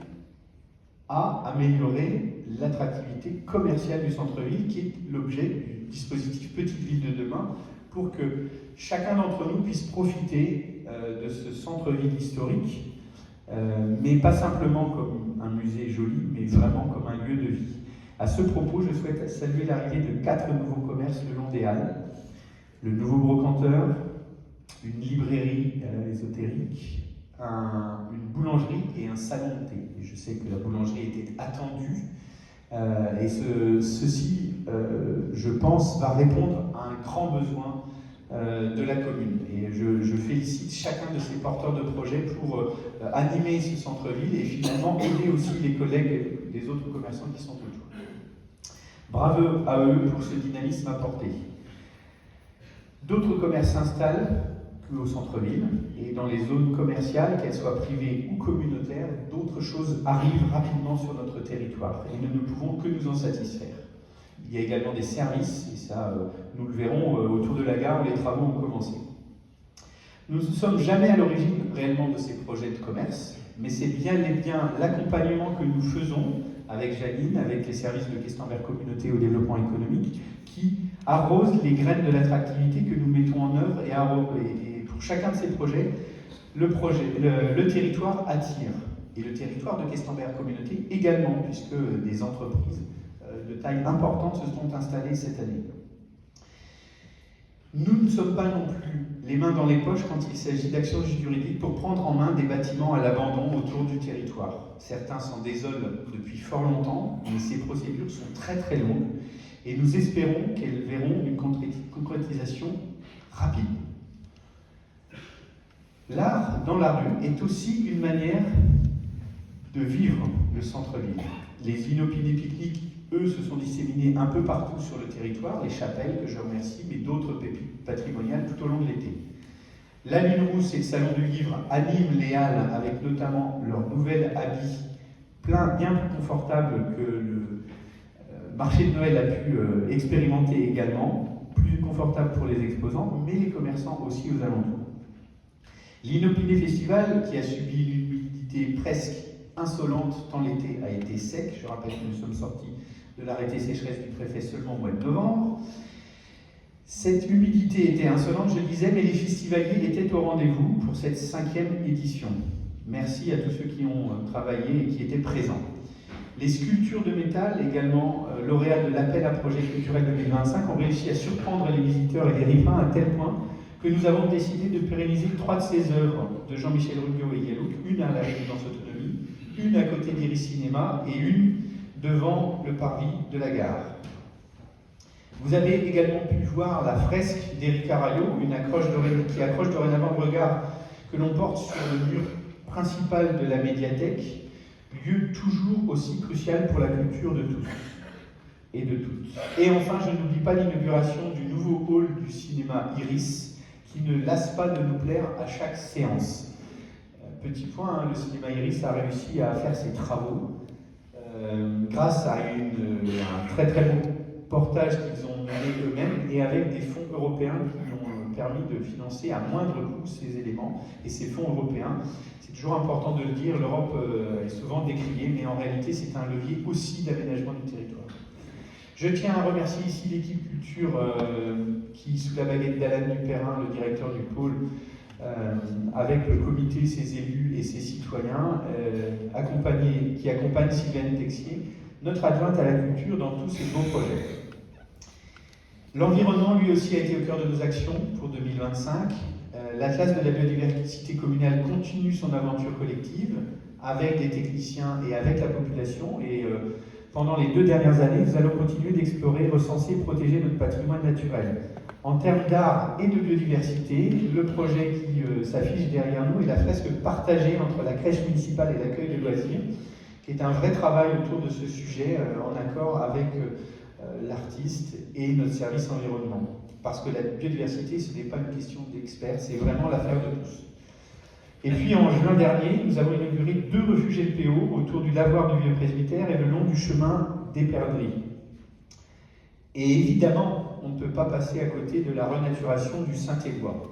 à améliorer l'attractivité commerciale du centre-ville, qui est l'objet du dispositif Petite Ville de demain, pour que chacun d'entre nous puisse profiter de ce centre-ville historique, mais pas simplement comme un musée joli, mais vraiment comme un lieu de vie. À ce propos, je souhaite saluer l'arrivée de 4 nouveaux commerces le long des Halles. Le nouveau brocanteur, une librairie ésotérique, une boulangerie et un salon de thé. Et je sais que la boulangerie était attendue et ceci, je pense, va répondre à un grand besoin de la commune. Et je félicite chacun de ces porteurs de projets pour animer ce centre-ville et finalement aider aussi les collègues des autres commerçants qui sont autour. Bravo à eux pour ce dynamisme apporté. D'autres commerces s'installent au centre-ville et dans les zones commerciales, qu'elles soient privées ou communautaires, d'autres choses arrivent rapidement sur notre territoire et nous ne pouvons que nous en satisfaire. Il y a également des services, et ça nous le verrons autour de la gare où les travaux ont commencé. Nous ne sommes jamais à l'origine réellement de ces projets de commerce, mais c'est bien l'accompagnement que nous faisons avec Janine, avec les services de Questembert Communauté au développement économique, qui arrose les graines de l'attractivité que nous mettons en œuvre et pour chacun de ces projets, le territoire attire. Et le territoire de Questembert Communauté également, puisque des entreprises de taille importante se sont installées cette année. Nous ne sommes pas non plus les mains dans les poches quand il s'agit d'actions juridiques pour prendre en main des bâtiments à l'abandon autour du territoire. Certains s'en désolent depuis fort longtemps, mais ces procédures sont très très longues et nous espérons qu'elles verront une concrétisation rapide. L'art dans la rue est aussi une manière de vivre le centre-ville. Les inopinés pique-niques, eux, se sont disséminés un peu partout sur le territoire, les chapelles, que je remercie, mais d'autres pépites patrimoniales tout au long de l'été. La Lune Rousse et le Salon du Livre animent les halles avec notamment leur nouvel habit, bien plus confortable que le marché de Noël a pu expérimenter également, plus confortable pour les exposants, mais les commerçants aussi aux alentours. L'Inopiné Festival, qui a subi une humidité presque insolente tant l'été a été sec, je rappelle que nous sommes sortis de l'arrêté sécheresse du préfet seulement au mois de novembre. Cette humidité était insolente, je le disais, mais les festivaliers étaient au rendez-vous pour cette 5e édition. Merci à tous ceux qui ont travaillé et qui étaient présents. Les sculptures de métal, également lauréats de l'appel à projet culturel 2025, ont réussi à surprendre les visiteurs et les riverains à tel point que nous avons décidé de pérenniser 3 de ces œuvres de Jean-Michel Ruggio et Yalouk, une à la résidence Autonomie, une à côté d'Iris Cinéma et une devant le parvis de la gare. Vous avez également pu voir la fresque d'Éric Arayo, qui accroche dorénavant le regard que l'on porte sur le mur principal de la médiathèque, lieu toujours aussi crucial pour la culture de tous et de toutes. Et enfin, je n'oublie pas l'inauguration du nouveau hall du cinéma Iris, qui ne lasse pas de nous plaire à chaque séance. Petit point, le cinéma Iris a réussi à faire ses travaux grâce à un très très bon portage qu'ils ont mené eux-mêmes et avec des fonds européens qui ont permis de financer à moindre coût ces éléments. Et ces fonds européens, c'est toujours important de le dire, l'Europe est souvent décriée, mais en réalité c'est un levier aussi d'aménagement du territoire. Je tiens à remercier ici l'équipe culture qui, sous la baguette d'Alain Dupérin, le directeur du pôle, avec le comité, ses élus et ses citoyens, qui accompagne Sylvaine Texier, notre adjointe à la culture dans tous ces beaux projets. L'environnement, lui aussi, a été au cœur de nos actions pour 2025. L'Atlas de la biodiversité communale continue son aventure collective avec des techniciens et avec la population. Et pendant les 2 dernières années, nous allons continuer d'explorer, recenser et protéger notre patrimoine naturel. En termes d'art et de biodiversité, le projet qui s'affiche derrière nous est la fresque partagée entre la crèche municipale et l'accueil de loisirs, qui est un vrai travail autour de ce sujet en accord avec l'artiste et notre service environnement. Parce que la biodiversité, ce n'est pas une question d'experts, c'est vraiment l'affaire de tous. Et puis en juin dernier, nous avons inauguré 2 refuges LPO autour du lavoir du Vieux Presbytère et le long du chemin des Perdrix. Et évidemment, on ne peut pas passer à côté de la renaturation du Saint-Éloi.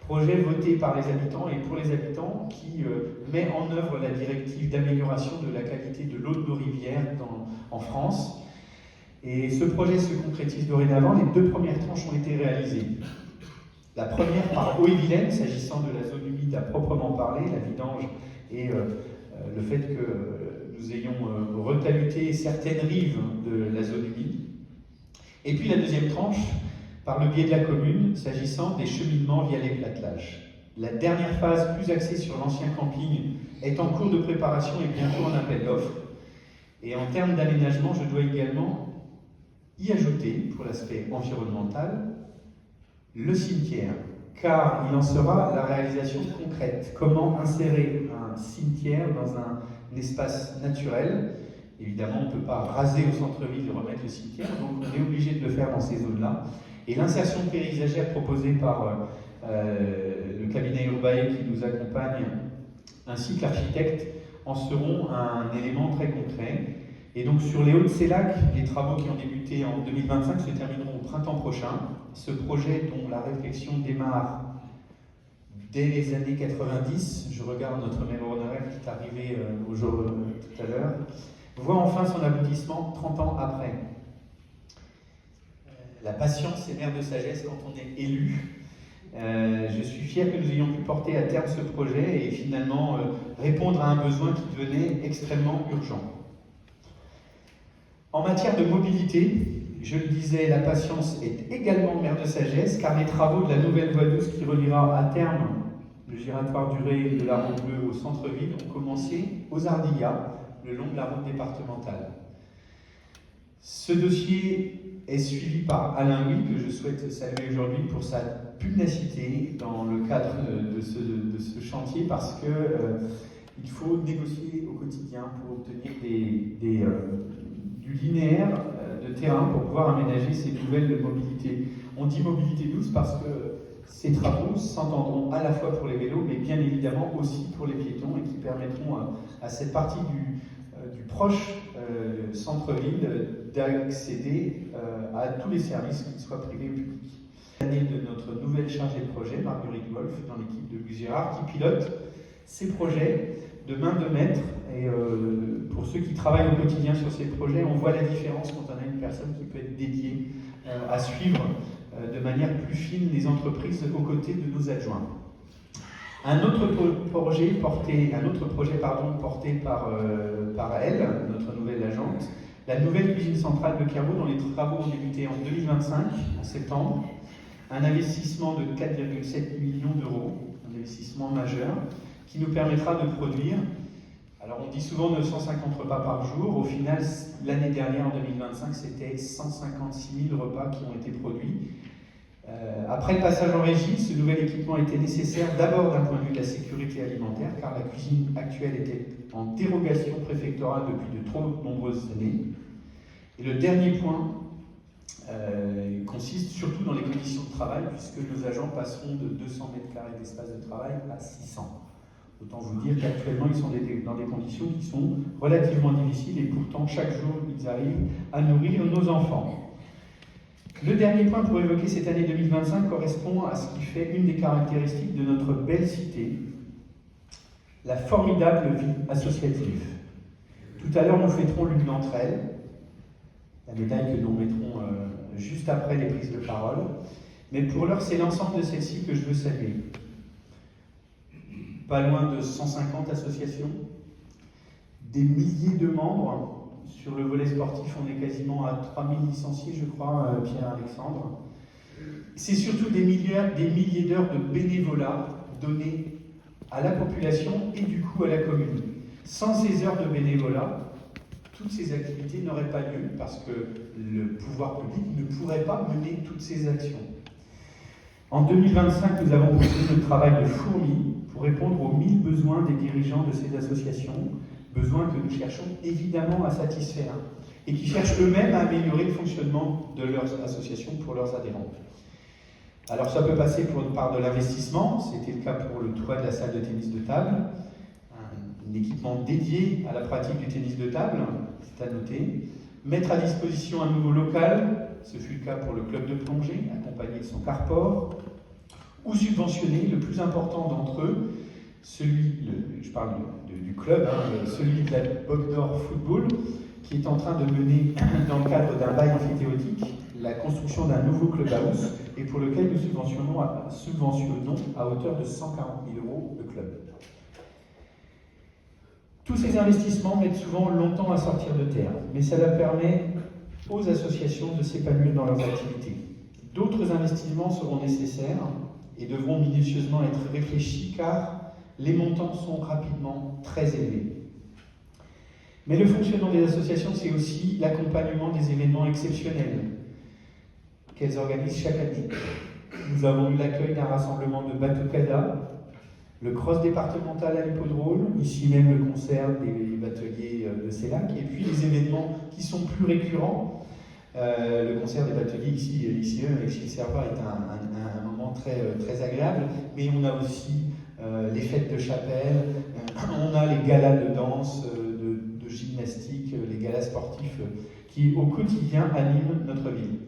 Projet voté par les habitants et pour les habitants qui met en œuvre la directive d'amélioration de la qualité de l'eau de nos rivières en France. Et ce projet se concrétise dorénavant. Les 2 premières tranches ont été réalisées. La première par Haut-et-Vilaine, s'agissant de la zone humide à proprement parler, la vidange et le fait que nous ayons retaluté certaines rives de la zone humide. Et puis la deuxième tranche, par le biais de la commune, s'agissant des cheminements via les platelages. La dernière phase, plus axée sur l'ancien camping, est en cours de préparation et bientôt en appel d'offres. Et en termes d'aménagement, je dois également y ajouter, pour l'aspect environnemental, le cimetière, car il en sera la réalisation concrète. Comment insérer un cimetière dans un espace naturel? Évidemment, on ne peut pas raser au centre-ville et remettre le cimetière, donc on est obligé de le faire dans ces zones-là. Et l'insertion paysagère proposée par le cabinet Urbae qui nous accompagne, ainsi que l'architecte, en seront un élément très concret. Et donc sur les Hauts-de-Sélac, les travaux qui ont débuté en 2025 se termineront au printemps prochain. Ce projet dont la réflexion démarre dès les années 90, je regarde notre maire honoraire qui est arrivé tout à l'heure, voit enfin son aboutissement 30 ans après. La patience est mère de sagesse quand on est élu. Je suis fier que nous ayons pu porter à terme ce projet et finalement répondre à un besoin qui devenait extrêmement urgent. En matière de mobilité, je le disais, la patience est également mère de sagesse, car les travaux de la nouvelle voie douce qui reliera à terme le giratoire du Ré de la route bleue au centre-ville ont commencé aux Ardillas, le long de la route départementale. Ce dossier est suivi par Alain Louis, que je souhaite saluer aujourd'hui pour sa pugnacité dans le cadre de ce chantier, parce que il faut négocier au quotidien pour obtenir du linéaire de terrain pour pouvoir aménager ces nouvelles mobilités. On dit mobilité douce parce que ces travaux s'entendront à la fois pour les vélos, mais bien évidemment aussi pour les piétons, et qui permettront à cette partie du proche centre-ville d'accéder à tous les services, qu'ils soient privés ou publics. L'année de notre nouvelle chargée de projet, Marguerite Wolf, dans l'équipe de Gus Gérard, qui pilote ces projets de main de maître. Et pour ceux qui travaillent au quotidien sur ces projets, on voit la différence quand on a une personne qui peut être dédiée à suivre de manière plus fine les entreprises aux côtés de nos adjoints. Un autre projet porté par elle, notre nouvelle agente, la nouvelle cuisine centrale de Clairvaux, dont les travaux ont débuté en 2025, en septembre. Un investissement de 4,7 millions d'euros, un investissement majeur, qui nous permettra de produire, alors on dit souvent 950 repas par jour, au final, l'année dernière, en 2025, c'était 156 000 repas qui ont été produits. Après le passage en régie, ce nouvel équipement était nécessaire d'abord d'un point de vue de la sécurité alimentaire, car la cuisine actuelle était en dérogation préfectorale depuis de trop nombreuses années. Et le dernier point consiste surtout dans les conditions de travail, puisque nos agents passeront de 200 mètres carrés d'espace de travail à 600. Autant vous dire qu'actuellement, ils sont dans des conditions qui sont relativement difficiles, et pourtant, chaque jour, ils arrivent à nourrir nos enfants. Le dernier point pour évoquer cette année 2025 correspond à ce qui fait une des caractéristiques de notre belle cité, la formidable vie associative. Tout à l'heure, nous fêterons l'une d'entre elles, la médaille que nous mettrons juste après les prises de parole, mais pour l'heure, c'est l'ensemble de celles-ci que je veux saluer. Pas loin de 150 associations, des milliers de membres. Sur le volet sportif, on est quasiment à 3000 licenciés, je crois, Pierre-Alexandre. C'est surtout des milliers d'heures de bénévolat données à la population et du coup à la commune. Sans ces heures de bénévolat, toutes ces activités n'auraient pas lieu parce que le pouvoir public ne pourrait pas mener toutes ces actions. En 2025, nous avons poursuivi le travail de fourmi pour répondre aux 1000 besoins des dirigeants de ces associations, besoins que nous cherchons évidemment à satisfaire et qui cherchent eux-mêmes à améliorer le fonctionnement de leurs associations pour leurs adhérents. Alors ça peut passer par de l'investissement, c'était le cas pour le toit de la salle de tennis de table, un équipement dédié à la pratique du tennis de table, c'est à noter, mettre à disposition un nouveau local, ce fut le cas pour le club de plongée, accompagné de son carport, ou subventionner le plus important d'entre eux, je parle du club, celui de la Bogdor Football, qui est en train de mener, dans le cadre d'un bail amphithéotique, la construction d'un nouveau clubhouse, et pour lequel nous subventionnons à hauteur de 140 000 € le club. Tous ces investissements mettent souvent longtemps à sortir de terre, mais cela permet aux associations de s'épanouir dans leurs activités. D'autres investissements seront nécessaires et devront minutieusement être réfléchis, car les montants sont rapidement très élevés. Mais le fonctionnement des associations, c'est aussi l'accompagnement des événements exceptionnels qu'elles organisent chaque année. Nous avons eu l'accueil d'un rassemblement de Batucada, le cross départemental à l'hippodrome, ici même le concert des bateliers de Célac, et puis les événements qui sont plus récurrents. Le concert des bateliers ici avec Gilles Servat est un moment très agréable, mais on a aussi les fêtes de chapelle, on a les galas de danse, de gymnastique, les galas sportifs qui au quotidien animent notre ville.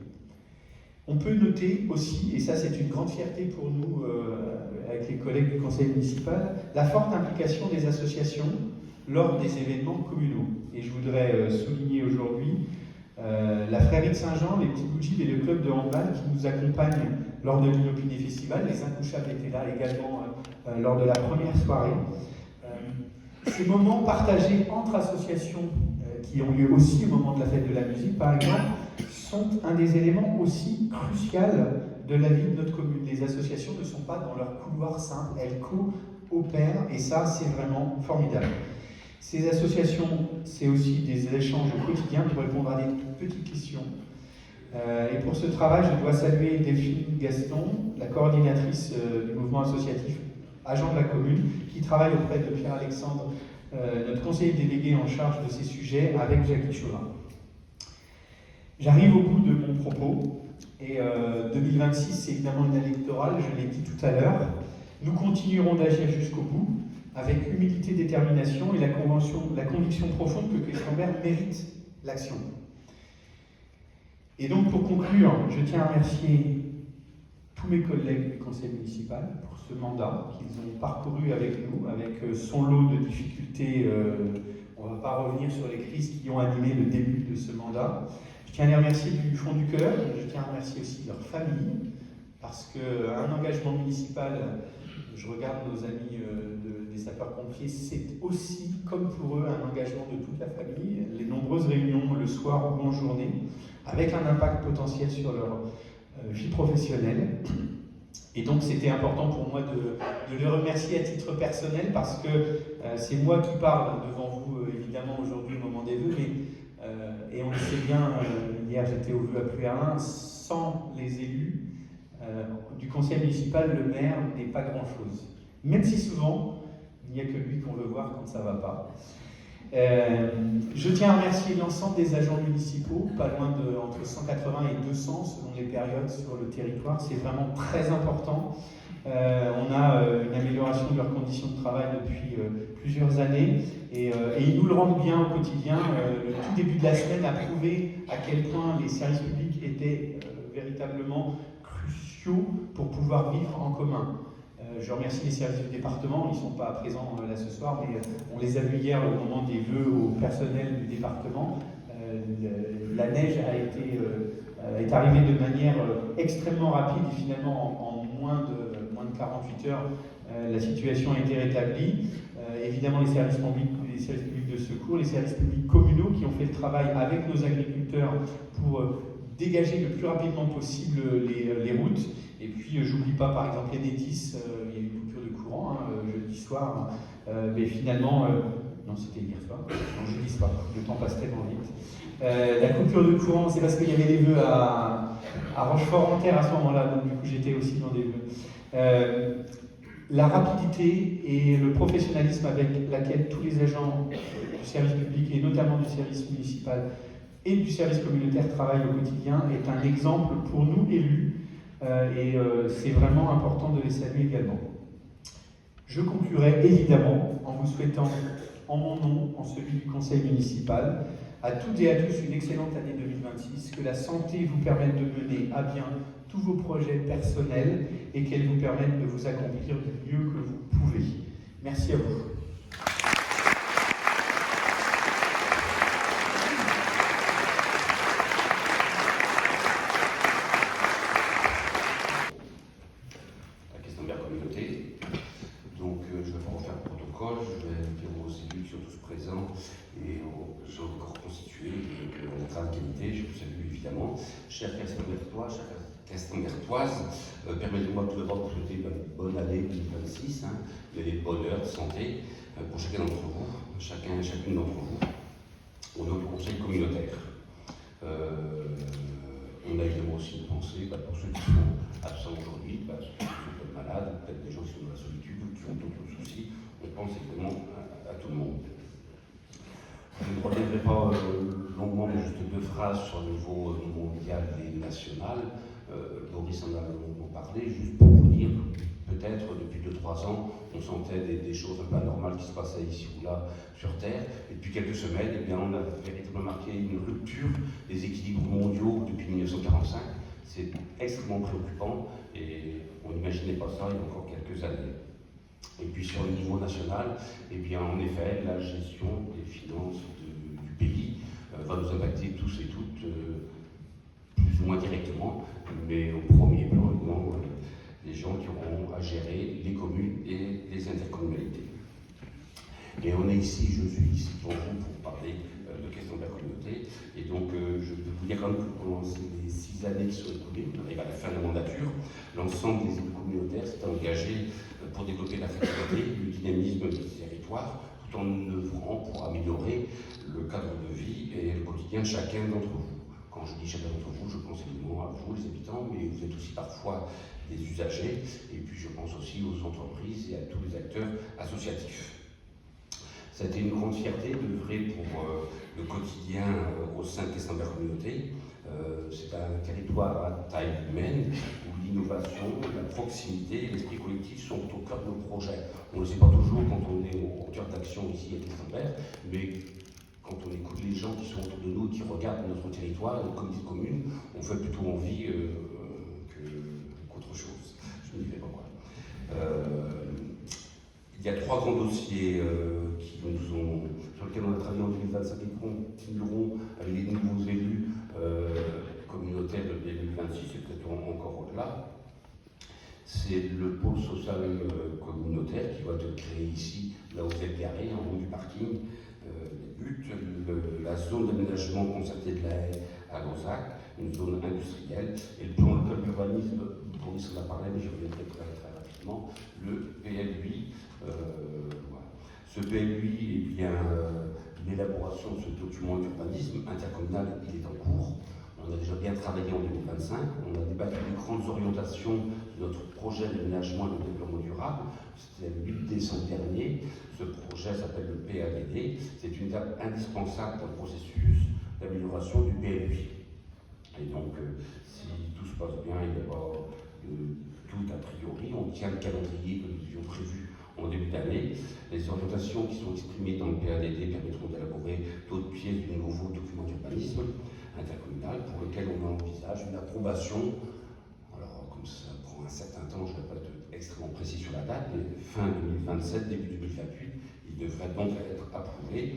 On peut noter aussi, et ça c'est une grande fierté pour nous avec les collègues du conseil municipal, la forte implication des associations lors des événements communaux. Et je voudrais souligner aujourd'hui la Frérie de Saint-Jean, les Petits Bougies et le club de handball qui nous accompagnent lors de l'Inopiné Festival. Les Intouchables étaient là également lors de la première soirée. Ces moments partagés entre associations qui ont lieu aussi au moment de la fête de la musique, par exemple, sont un des éléments aussi cruciaux de la vie de notre commune. Les associations ne sont pas dans leur couloir simple, elles coopèrent et ça, c'est vraiment formidable. Ces associations, c'est aussi des échanges quotidiens pour répondre à des petites questions. Et pour ce travail, je dois saluer Delphine Gaston, la coordinatrice du mouvement associatif Agent de la commune, qui travaille auprès de Pierre-Alexandre, notre conseiller délégué en charge de ces sujets, avec Jacques Chauvin. J'arrive au bout de mon propos, et 2026, c'est évidemment une année électorale, je l'ai dit tout à l'heure. Nous continuerons d'agir jusqu'au bout, avec humilité, détermination et la conviction profonde que Questenberg mérite l'action. Et donc, pour conclure, je tiens à remercier tous mes collègues du conseil municipal pour ce mandat qu'ils ont parcouru avec nous, avec son lot de difficultés. On ne va pas revenir sur les crises qui ont animé le début de ce mandat. Je tiens à les remercier du fond du cœur. Je tiens à remercier aussi leur famille, parce qu'un engagement municipal, je regarde nos amis des sapeurs-pompiers, c'est aussi, comme pour eux, un engagement de toute la famille. Les nombreuses réunions le soir ou en journée, avec un impact potentiel sur leur vie professionnelle. Et donc c'était important pour moi de les remercier à titre personnel, parce que c'est moi qui parle devant vous, évidemment, aujourd'hui au moment des vœux, mais, et on le sait bien, hier j'étais au vœu à Pluérin, sans les élus du conseil municipal, le maire n'est pas grand-chose. Même si souvent, il n'y a que lui qu'on veut voir quand ça ne va pas. Je tiens à remercier l'ensemble des agents municipaux, pas loin de entre 180 et 200 selon les périodes sur le territoire. C'est vraiment très important. On a une amélioration de leurs conditions de travail depuis plusieurs années, et ils nous le rendent bien au quotidien. Le tout début de la semaine a prouvé à quel point les services publics étaient véritablement cruciaux pour pouvoir vivre en commun. Je remercie les services du département, ils ne sont pas présents là ce soir, mais on les a vus hier au moment des vœux au personnel du département. La neige est arrivée de manière extrêmement rapide, et finalement en moins de 48 heures, la situation a été rétablie. Évidemment, les services publics de secours, les services publics communaux qui ont fait le travail avec nos agriculteurs pour dégager le plus rapidement possible les routes. Et puis, j'oublie pas, par exemple, Enedis, il y a eu une coupure de courant jeudi soir, mais finalement, non, c'était hier soir, non, jeudi soir, le temps passe tellement vite. La coupure de courant, c'est parce qu'il y avait les vœux à Rochefort-en-Terre à ce moment-là, donc du coup, j'étais aussi dans des vœux. La rapidité et le professionnalisme avec laquelle tous les agents du service public, et notamment du service municipal et du service communautaire, travaillent au quotidien est un exemple pour nous, élus, et c'est vraiment important de les saluer également. Je conclurai évidemment en vous souhaitant, en mon nom, en celui du conseil municipal, à toutes et à tous une excellente année 2026, que la santé vous permette de mener à bien tous vos projets personnels et qu'elle vous permette de vous accomplir du mieux que vous pouvez. Merci à vous. Je ne vais pas refaire le protocole, je vais dire aux élus qui sont tous présents et aux gens du corps constitué, la grande qualité, je vous salue évidemment. Chers Castembertois, permettez-moi tout d'abord de vous souhaiter une bonne année 2026, des bonheurs, de santé pour chacun d'entre vous, chacune d'entre vous, au nom du conseil communautaire. On a évidemment aussi une pensée pour ceux qui sont absents aujourd'hui, ceux qui sont peut-être malades, peut-être des gens qui sont dans la solitude ou qui ont d'autres soucis. On pense évidemment à tout le monde. Je ne reviendrai pas longuement, mais juste deux phrases sur le niveau mondial et national. Boris en a longuement parlé, juste pour vous dire, peut-être depuis 2-3 ans, on sentait des choses un peu anormales qui se passaient ici ou là sur Terre. Et depuis quelques semaines, eh bien, on a véritablement marqué une rupture des équilibres mondiaux depuis 1945. C'est extrêmement préoccupant et on n'imaginait pas ça il y a encore quelques années. Et puis sur le niveau national, eh bien, en effet, la gestion des finances du pays va nous impacter tous et toutes, plus ou moins directement, mais au premier plan, évidemment, les gens qui auront à gérer les communes et les intercommunalités. Et on est ici, je suis ici devant vous pour parler de questions de la communauté. Et donc, je peux vous dire quand même que pendant ces 6 années qui sont écoulées, on arrive à la fin de la mandature, l'ensemble des élus communautaires s'est engagé pour développer la fraternité, le dynamisme des territoires, tout en œuvrant pour améliorer le cadre de vie et le quotidien de chacun d'entre vous. Quand je dis chacun d'entre vous, je pense évidemment à vous, les habitants, mais vous êtes aussi parfois des usagers, et puis je pense aussi aux entreprises et à tous les acteurs associatifs. Ça a été une grande fierté d'œuvrer pour le quotidien au sein de Questenberg Communauté. C'est un territoire à taille humaine où l'innovation, la proximité et l'esprit collectif sont au cœur de nos projets. On ne le sait pas toujours quand on est au cœur d'action ici à Questenberg, mais quand on écoute les gens qui sont autour de nous, qui regardent notre territoire, notre communauté commune, on fait plutôt envie qu'autre chose. Je ne dirai pas quoi. Il y a 3 grands dossiers sur lesquels on a travaillé en 2025 et qui continueront avec les nouveaux élus communautaires de 2026 et peut-être encore au-delà. C'est le pôle social communautaire qui va être créé ici, là où vous êtes garé, en haut du parking. La zone d'aménagement concerté de la haie à Gonzague, une zone industrielle, et le plan local d'urbanisme, Boris en a parlé, mais je reviendrai très rapidement, le PL8. Voilà. Ce PL8, eh bien, l'élaboration de ce document d'urbanisme intercommunal, il est en cours. On a déjà bien travaillé en 2025. On a débattu des grandes orientations de notre projet d'aménagement et de développement durable. C'était le 8 décembre dernier. Ce projet s'appelle le PADD. C'est une étape indispensable dans le processus d'amélioration du PLUI. Et donc, si tout se passe bien, il n'y a pas de tout a priori. On tient le calendrier que nous avions prévu en début d'année. Les orientations qui sont exprimées dans le PADD permettront d'élaborer d'autres pièces du nouveau document d'urbanisme intercommunal pour lequel on envisage une approbation. Alors, comme ça prend un certain temps, je ne vais pas être extrêmement précis sur la date, mais fin 2027, début 2028, il devrait donc être approuvé.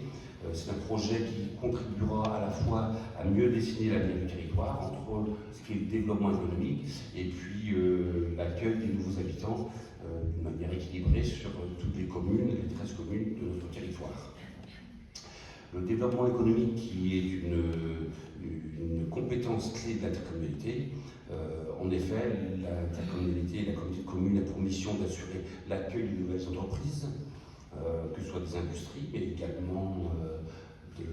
C'est un projet qui contribuera à la fois à mieux dessiner l'avenir du territoire, entre ce qui est le développement économique et puis l'accueil des nouveaux habitants d'une manière équilibrée sur toutes les communes, les 13 communes de notre territoire. Le développement économique, qui est une compétence clé de l'intercommunalité, en effet, l'intercommunalité, la communauté de communes a pour mission d'assurer l'accueil de nouvelles entreprises, que ce soit des industries, mais également de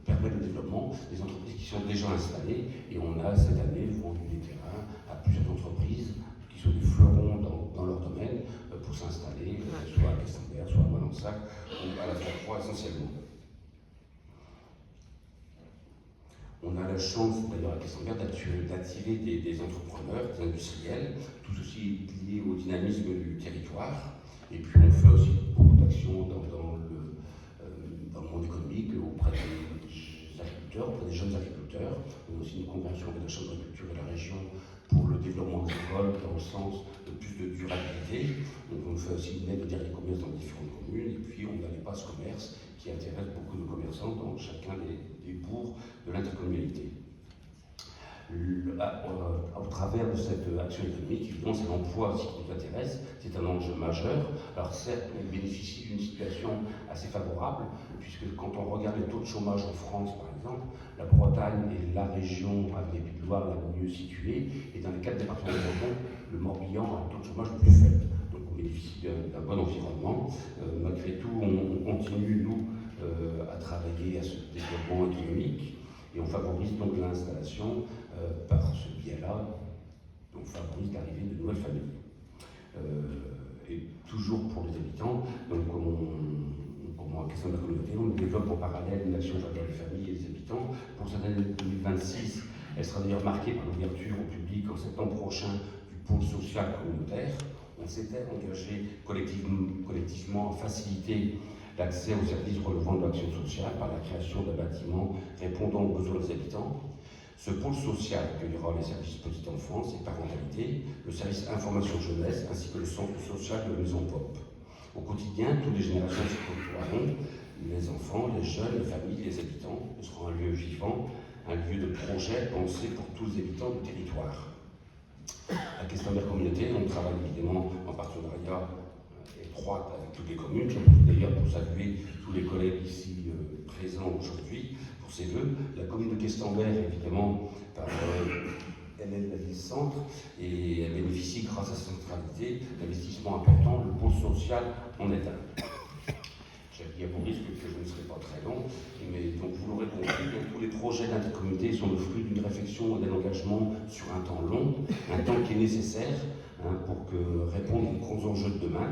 permettre le développement des entreprises qui sont déjà installées. Et on a cette année vendu des terrains à plusieurs entreprises qui sont des fleurons dans leur domaine pour s'installer, soit à Questenberg, soit à Malansac, ou à la Trois essentiellement. On a la chance, d'ailleurs, à Questenberg, d'attirer des entrepreneurs, des industriels, tout ceci lié au dynamisme du territoire. Et puis on fait aussi beaucoup d'actions dans le monde économique, auprès des agriculteurs, auprès des jeunes agriculteurs. On a aussi une convention avec la Chambre d'agriculture et la région pour le développement agricole dans le sens de plus de durabilité. Donc on fait aussi une aide au dernier commerce dans différentes communes. Et puis on a les passes commerce qui intéressent beaucoup de commerçants dans chacun des bourgs de l'intercommunalité. Au travers de cette action économique, évidemment, c'est l'emploi aussi qui nous intéresse, c'est un enjeu majeur. Alors certes, on bénéficie d'une situation assez favorable, puisque quand on regarde les taux de chômage en France, par exemple, la Bretagne est la région avec les Pays de Loire la mieux située, et dans les 4 départements de Breton, le Morbihan a un taux de chômage le plus faible. Donc on bénéficie d'un bon environnement. Malgré tout, on continue, nous, à travailler à ce développement économique, et on favorise donc l'installation par ce biais-là, on favorise l'arrivée de nouvelles familles. Et toujours pour les habitants, donc pour moi, question de la communauté, on développe en parallèle une action en faveur des familles et des habitants. Pour cette année 2026, elle sera d'ailleurs marquée par l'ouverture au public en septembre prochain du pôle social communautaire. On s'était engagé collectivement à faciliter l'accès aux services relevant de l'action sociale par la création d'un bâtiment répondant aux besoins des habitants. Ce pôle social accueillera les services petite enfance et parentalité, le service information jeunesse ainsi que le centre social de la Maison Pop. Au quotidien, toutes les générations s'y côtoieront, les enfants, les jeunes, les familles, les habitants. Ce sera un lieu vivant, un lieu de projet pensé pour tous les habitants du territoire. À Questenberg Communauté, on travaille évidemment en partenariat étroit avec toutes les communes. J'en profite d'ailleurs pour saluer tous les collègues ici présents aujourd'hui pour ces vœux. La commune de Questenberg, évidemment, elle est le centre et elle bénéficie, grâce à sa centralité, d'investissements importants. Le pôle social en est un. il y a pour risque que je ne serai pas très long, mais donc vous l'aurez compris, tous les projets d'intercommunauté sont le fruit d'une réflexion et d'un engagement sur un temps long, un temps qui est nécessaire pour répondre aux grands enjeux de demain.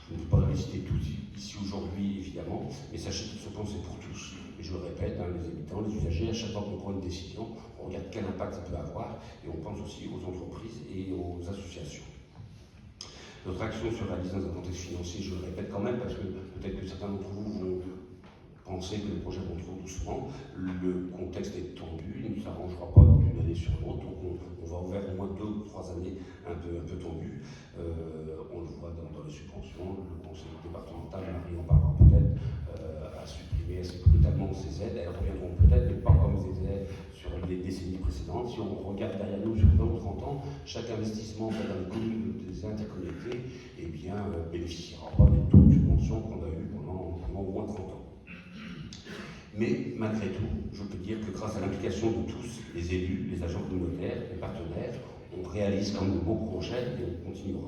Je ne peux pas les citer tous ici aujourd'hui, évidemment, mais sachez qu'ils sont pensés pour tous. Et je le répète, les habitants, les usagers, à chaque fois qu'on prend une décision, on regarde quel impact ça peut avoir, et on pense aussi aux entreprises et aux associations. Notre action se réalise dans un contexte financier, je le répète quand même, parce que peut-être que certains d'entre vous vont penser que les projets vont trop doucement. Le contexte est tendu, il ne s'arrangera pas d'une année sur l'autre, donc on va ouvrir au moins 2 ou 3 années un peu tendues. On le voit dans les subventions, le conseil départemental, Marie en parlera peut-être, a supprimé assez brutalement ces aides. Elles reviendront peut-être, mais pas comme elles étaient sur les décennies précédentes. Si on regarde derrière nous sur 20 ou 30 ans, chaque investissement dans les communes des intercommunautés bénéficiera pas des taux de subvention qu'on a eu pendant au moins 30 ans. Mais malgré tout, je peux dire que grâce à l'implication de tous, les élus, les agents communautaires, les partenaires, on réalise quand même de beaux projets et on continuera.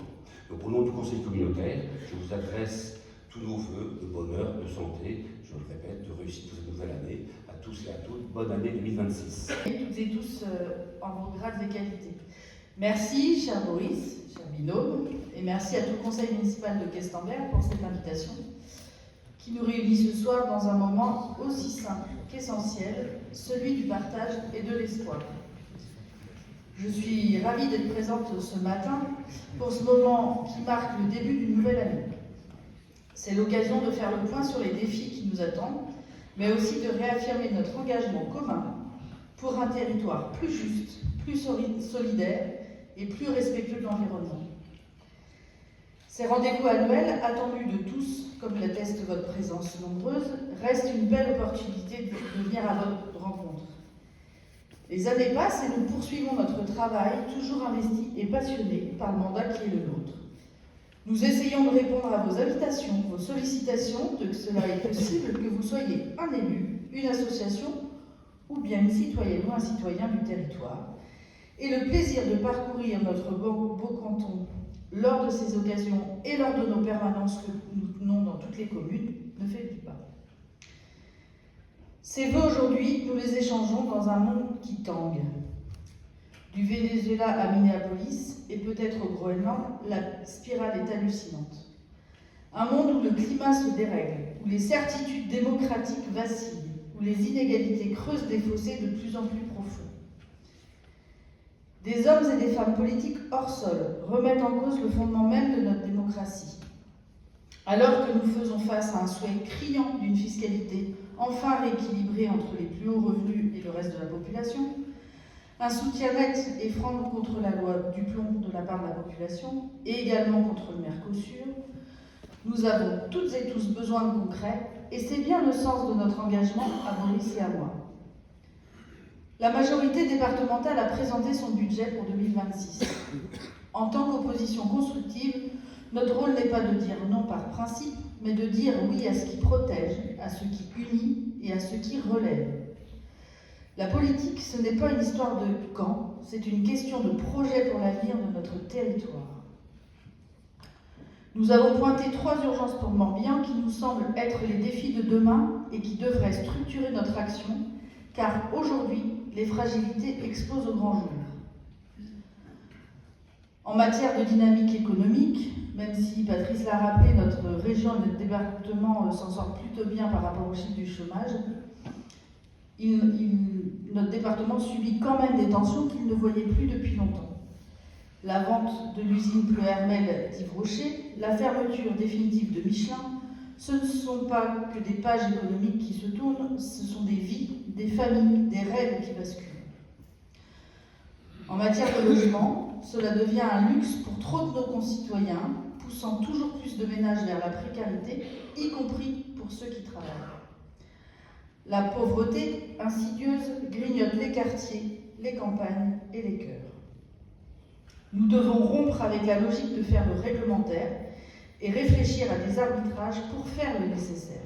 Donc au nom du conseil communautaire, je vous adresse tous nos vœux de bonheur, de santé, je le répète, de réussite pour cette nouvelle année, à tous et à toutes. Bonne année 2026. Toutes et tous en vos grades et qualités. Merci, cher Boris, cher binôme, et merci à tout le conseil municipal de Questembert pour cette invitation qui nous réunit ce soir dans un moment aussi simple qu'essentiel, celui du partage et de l'espoir. Je suis ravie d'être présente ce matin pour ce moment qui marque le début d'une nouvelle année. C'est l'occasion de faire le point sur les défis qui nous attendent, mais aussi de réaffirmer notre engagement commun pour un territoire plus juste, plus solidaire et plus respectueux de l'environnement. Ces rendez-vous annuels, attendus de tous, comme l'atteste votre présence nombreuse, restent une belle opportunité de venir à votre rencontre. Les années passent et nous poursuivons notre travail, toujours investi et passionné par le mandat qui est le nôtre. Nous essayons de répondre à vos invitations, vos sollicitations, de que cela est possible, que vous soyez un élu, une association ou bien une citoyenne ou un citoyen du territoire. Et le plaisir de parcourir notre beau canton lors de ces occasions et lors de nos permanences que nous tenons dans toutes les communes ne faiblit pas. Ces vœux aujourd'hui, nous les échangeons dans un monde qui tangue. Du Venezuela à Minneapolis et peut-être au Groenland, la spirale est hallucinante. Un monde où le climat se dérègle, où les certitudes démocratiques vacillent, où les inégalités creusent des fossés de plus en plus profonds. Des hommes et des femmes politiques hors sol remettent en cause le fondement même de notre démocratie. Alors que nous faisons face à un souhait criant d'une fiscalité enfin rééquilibrée entre les plus hauts revenus et le reste de la population, un soutien net et franc contre la loi du plomb de la part de la population et également contre le Mercosur, nous avons toutes et tous besoin de concret et c'est bien le sens de notre engagement à Boris et à moi. La majorité départementale a présenté son budget pour 2026. En tant qu'opposition constructive, notre rôle n'est pas de dire non par principe, mais de dire oui à ce qui protège, à ce qui unit et à ce qui relève. La politique, ce n'est pas une histoire de camp, c'est une question de projet pour l'avenir de notre territoire. Nous avons pointé 3 urgences pour Morbihan qui nous semblent être les défis de demain et qui devraient structurer notre action, car aujourd'hui, les fragilités explosent au grand jour. En matière de dynamique économique, même si Patrice l'a rappelé, notre région et notre département s'en sortent plutôt bien par rapport au chiffre du chômage, notre département subit quand même des tensions qu'il ne voyait plus depuis longtemps. La vente de l'usine Bleu Hermel d'Yves Rocher, la fermeture définitive de Michelin, ce ne sont pas que des pages économiques qui se tournent, ce sont des vies, des familles, des rêves qui basculent. En matière de logement, cela devient un luxe pour trop de nos concitoyens, poussant toujours plus de ménages vers la précarité, y compris pour ceux qui travaillent. La pauvreté insidieuse grignote les quartiers, les campagnes et les cœurs. Nous devons rompre avec la logique de faire le réglementaire et réfléchir à des arbitrages pour faire le nécessaire.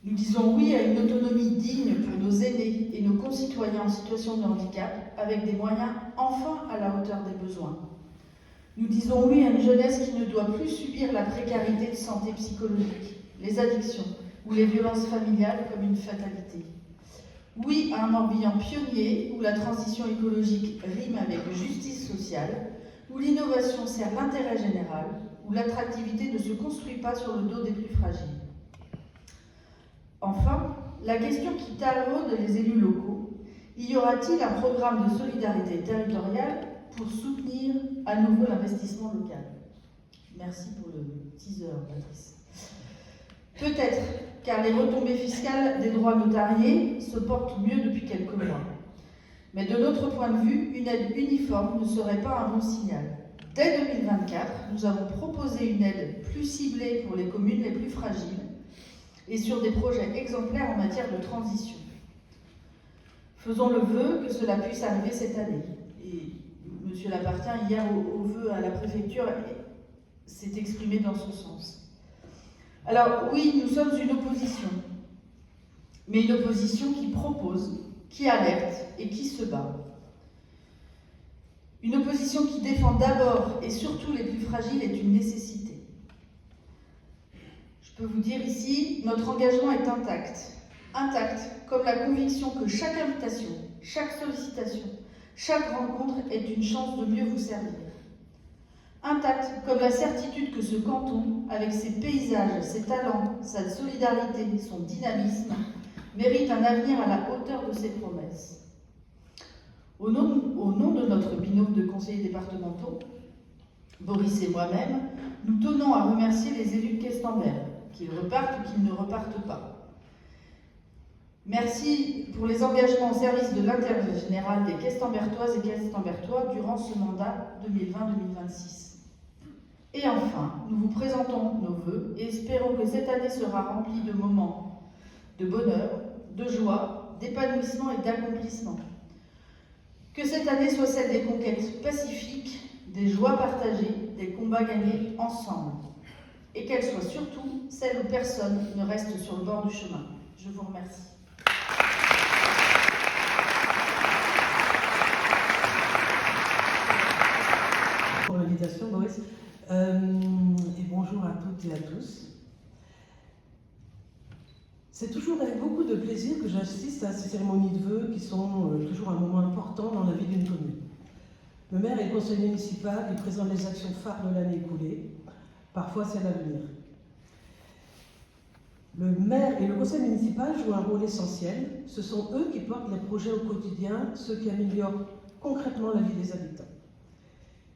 Nous disons oui à une autonomie digne pour nos aînés et nos concitoyens en situation de handicap, avec des moyens enfin à la hauteur des besoins. Nous disons oui à une jeunesse qui ne doit plus subir la précarité de santé psychologique, les addictions ou les violences familiales comme une fatalité. Oui à un Morbihan pionnier où la transition écologique rime avec justice sociale, où l'innovation sert l'intérêt général, où l'attractivité ne se construit pas sur le dos des plus fragiles. Enfin, la question qui taraude les élus locaux, y aura-t-il un programme de solidarité territoriale pour soutenir à nouveau l'investissement local? Merci pour le teaser, Patrice. Peut-être, car les retombées fiscales des droits notariés se portent mieux depuis quelques mois. Mais de notre point de vue, une aide uniforme ne serait pas un bon signal. Dès 2024, nous avons proposé une aide plus ciblée pour les communes les plus fragiles et sur des projets exemplaires en matière de transition. Faisons le vœu que cela puisse arriver cette année. Et M. Lapartien, hier au vœu à la préfecture, s'est exprimé dans ce sens. Alors oui, nous sommes une opposition, mais une opposition qui propose, qui alerte et qui se bat. Une opposition qui défend d'abord et surtout les plus fragiles est une nécessité. Je peux vous dire ici, notre engagement est intact. Intact comme la conviction que chaque invitation, chaque sollicitation, chaque rencontre est une chance de mieux vous servir. Intact comme la certitude que ce canton, avec ses paysages, ses talents, sa solidarité, son dynamisme, mérite un avenir à la hauteur de ses promesses. Au nom de notre binôme de conseillers départementaux, Boris et moi-même, nous tenons à remercier les élus de Questemberg, qu'ils repartent ou qu'ils ne repartent pas. Merci pour les engagements au service de l'intérêt général des Questembertoises et Questembertois durant ce mandat 2020-2026. Et enfin, nous vous présentons nos vœux et espérons que cette année sera remplie de moments de bonheur, de joie, d'épanouissement et d'accomplissement. Que cette année soit celle des conquêtes pacifiques, des joies partagées, des combats gagnés ensemble. Et qu'elle soit surtout celle où personne ne reste sur le bord du chemin. Je vous remercie. Pour l'invitation, Boris. Et bonjour à toutes et à tous. C'est toujours avec beaucoup de plaisir que j'assiste à ces cérémonies de vœux qui sont toujours un moment important dans la vie d'une commune. Le maire et le conseil municipal y présentent les actions phares de l'année écoulée. Parfois, c'est l'avenir. Le maire et le conseil municipal jouent un rôle essentiel. Ce sont eux qui portent les projets au quotidien, ceux qui améliorent concrètement la vie des habitants.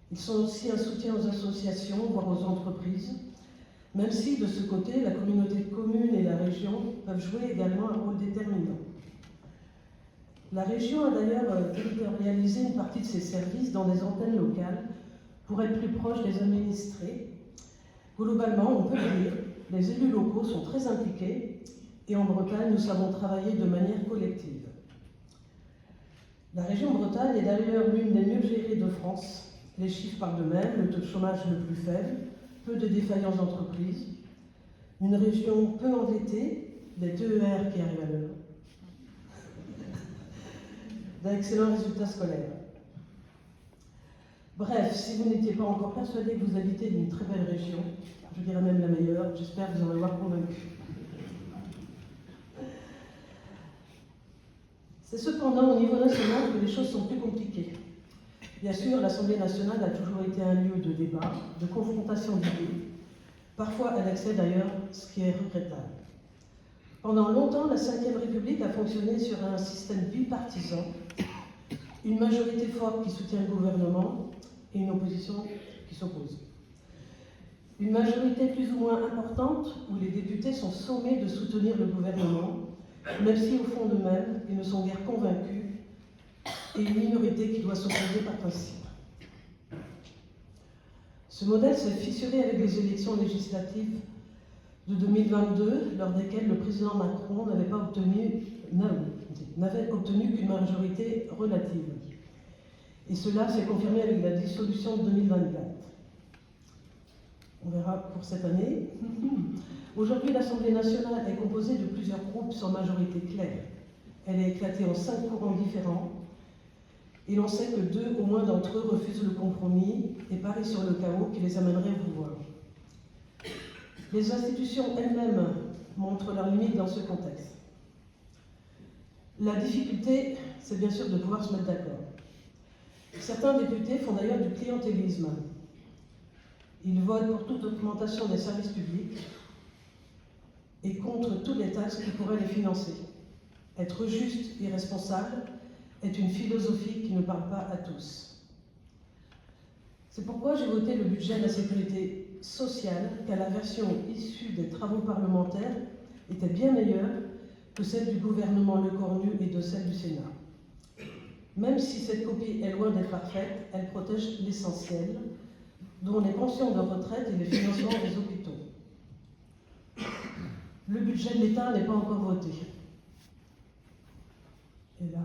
Ils sont aussi un soutien aux associations, voire aux entreprises, même si, de ce côté, la communauté de communes et la région peuvent jouer également un rôle déterminant. La région a d'ailleurs territorialisé une partie de ses services dans des antennes locales pour être plus proche des administrés. Globalement, on peut le dire, les élus locaux sont très impliqués et en Bretagne, nous savons travailler de manière collective. La région Bretagne est d'ailleurs l'une des mieux gérées de France. Les chiffres parlent d'eux-mêmes, le taux de chômage le plus faible, peu de défaillances d'entreprises, une région peu endettée, des TER qui arrivent à l'heure, d'excellents résultats scolaires. Bref, si vous n'étiez pas encore persuadé que vous habitez d'une très belle région, je dirais même la meilleure, j'espère vous en avoir convaincu. C'est cependant au niveau national que les choses sont plus compliquées. Bien sûr, l'Assemblée nationale a toujours été un lieu de débat, de confrontation d'idées. Parfois, elle excède d'ailleurs, ce qui est regrettable. Pendant longtemps, la Ve République a fonctionné sur un système bipartisan, une majorité forte qui soutient le gouvernement et une opposition qui s'oppose. Une majorité plus ou moins importante où les députés sont sommés de soutenir le gouvernement, même si au fond d'eux-mêmes, ils ne sont guère convaincus, et une minorité qui doit s'opposer par principe. Ce modèle s'est fissuré avec les élections législatives de 2022, lors desquelles le président Macron n'avait obtenu qu'une majorité relative. Et cela s'est confirmé avec la dissolution de 2024. On verra pour cette année. Aujourd'hui, l'Assemblée nationale est composée de plusieurs groupes sans majorité claire. Elle est éclatée en 5 courants différents. Et l'on sait que 2 au moins d'entre eux refusent le compromis et parient sur le chaos qui les amènerait au pouvoir. Les institutions elles-mêmes montrent leurs limites dans ce contexte. La difficulté, c'est bien sûr de pouvoir se mettre d'accord. Certains députés font d'ailleurs du clientélisme. Ils votent pour toute augmentation des services publics et contre toutes les taxes qui pourraient les financer. Être juste et responsable est une philosophie qui ne parle pas à tous. C'est pourquoi j'ai voté le budget de la sécurité sociale, car la version issue des travaux parlementaires était bien meilleure que celle du gouvernement Lecornu et de celle du Sénat. Même si cette copie est loin d'être parfaite, elle protège l'essentiel, dont les pensions de retraite et les financements des hôpitaux. Le budget de l'État n'est pas encore voté. Et là,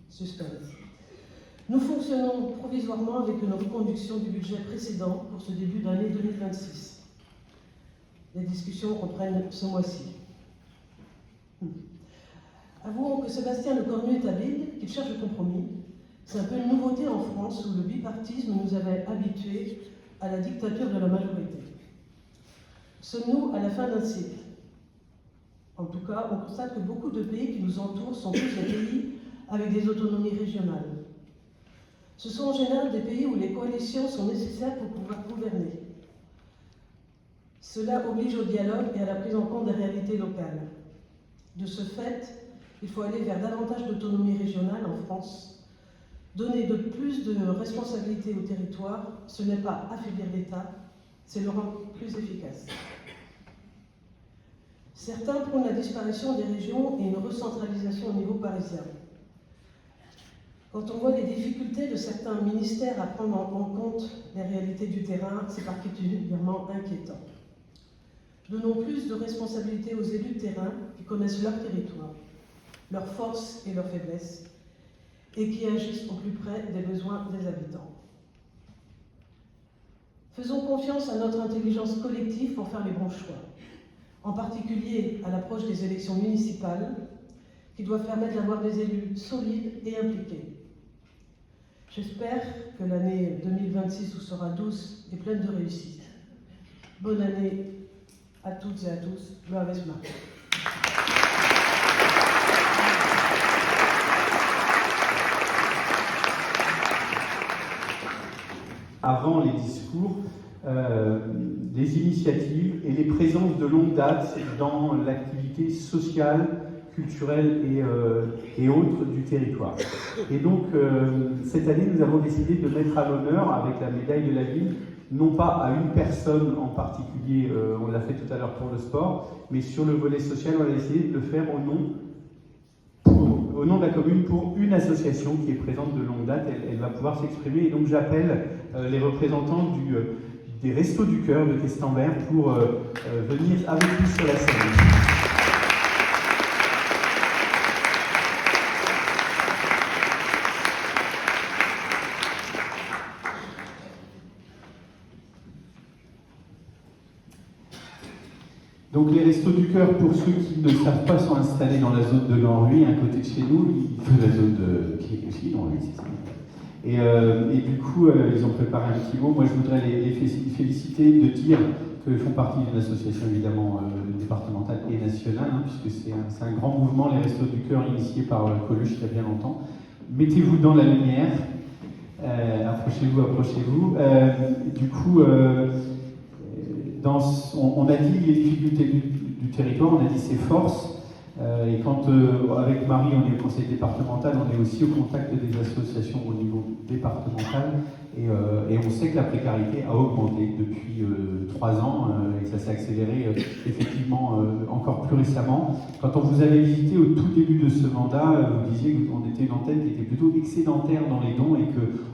suspense. Nous fonctionnons provisoirement avec une reconduction du budget précédent pour ce début d'année 2026. Les discussions reprennent ce mois-ci. Avouons que Sébastien Lecornu est habile, qu'il cherche le compromis. C'est un peu une nouveauté en France où le bipartisme nous avait habitués à la dictature de la majorité. Sommes-nous à la fin d'un cycle? En tout cas, on constate que beaucoup de pays qui nous entourent sont tous des pays avec des autonomies régionales. Ce sont en général des pays où les coalitions sont nécessaires pour pouvoir gouverner. Cela oblige au dialogue et à la prise en compte des réalités locales. De ce fait, il faut aller vers davantage d'autonomie régionale en France. Donner de plus de responsabilités au territoire, ce n'est pas affaiblir l'État, c'est le rendre plus efficace. Certains prônent la disparition des régions et une recentralisation au niveau parisien. Quand on voit les difficultés de certains ministères à prendre en compte les réalités du terrain, c'est particulièrement inquiétant. Donnons plus de responsabilités aux élus de terrain qui connaissent leur territoire, leurs forces et leurs faiblesses, et qui agissent au plus près des besoins des habitants. Faisons confiance à notre intelligence collective pour faire les bons choix, en particulier à l'approche des élections municipales, qui doivent permettre d'avoir des élus solides et impliqués. J'espère que l'année 2026 vous sera douce et pleine de réussite. Bonne année à toutes et à tous. Gloire Marc. Avant les discours, les initiatives et les présences de longue date dans l'activité sociale, culturelle et autres du territoire. Et donc, cette année, nous avons décidé de mettre à l'honneur, avec la médaille de la ville, non pas à une personne en particulier, on l'a fait tout à l'heure pour le sport, mais sur le volet social, on a décidé de le faire au nom de la commune pour une association qui est présente de longue date. Elle va pouvoir s'exprimer. Et donc, j'appelle les représentants des Restos du Cœur de Questembert pour venir avec nous sur la scène. Donc les Restos du Cœur, pour ceux qui ne savent pas, sont installés dans la zone de l'Henri, à côté de chez nous, la zone qui est aussi l'Henri, c'est ça. Et du coup, ils ont préparé un petit mot. Moi, je voudrais les féliciter, de dire qu'ils font partie d'une association évidemment départementale et nationale, hein, puisque c'est un grand mouvement, les Restos du Cœur, initié par Coluche il y a bien longtemps. Mettez-vous dans la lumière, approchez-vous. Du coup, on a dit les difficultés du territoire, on a dit ses forces, et quand avec Marie on est au conseil départemental, on est aussi au contact des associations au niveau départemental, et on sait que la précarité a augmenté depuis 3 ans, et ça s'est accéléré effectivement encore plus récemment. Quand on vous avait visité au tout début de ce mandat, vous disiez qu'on était une antenne qui était plutôt excédentaire dans les dons, et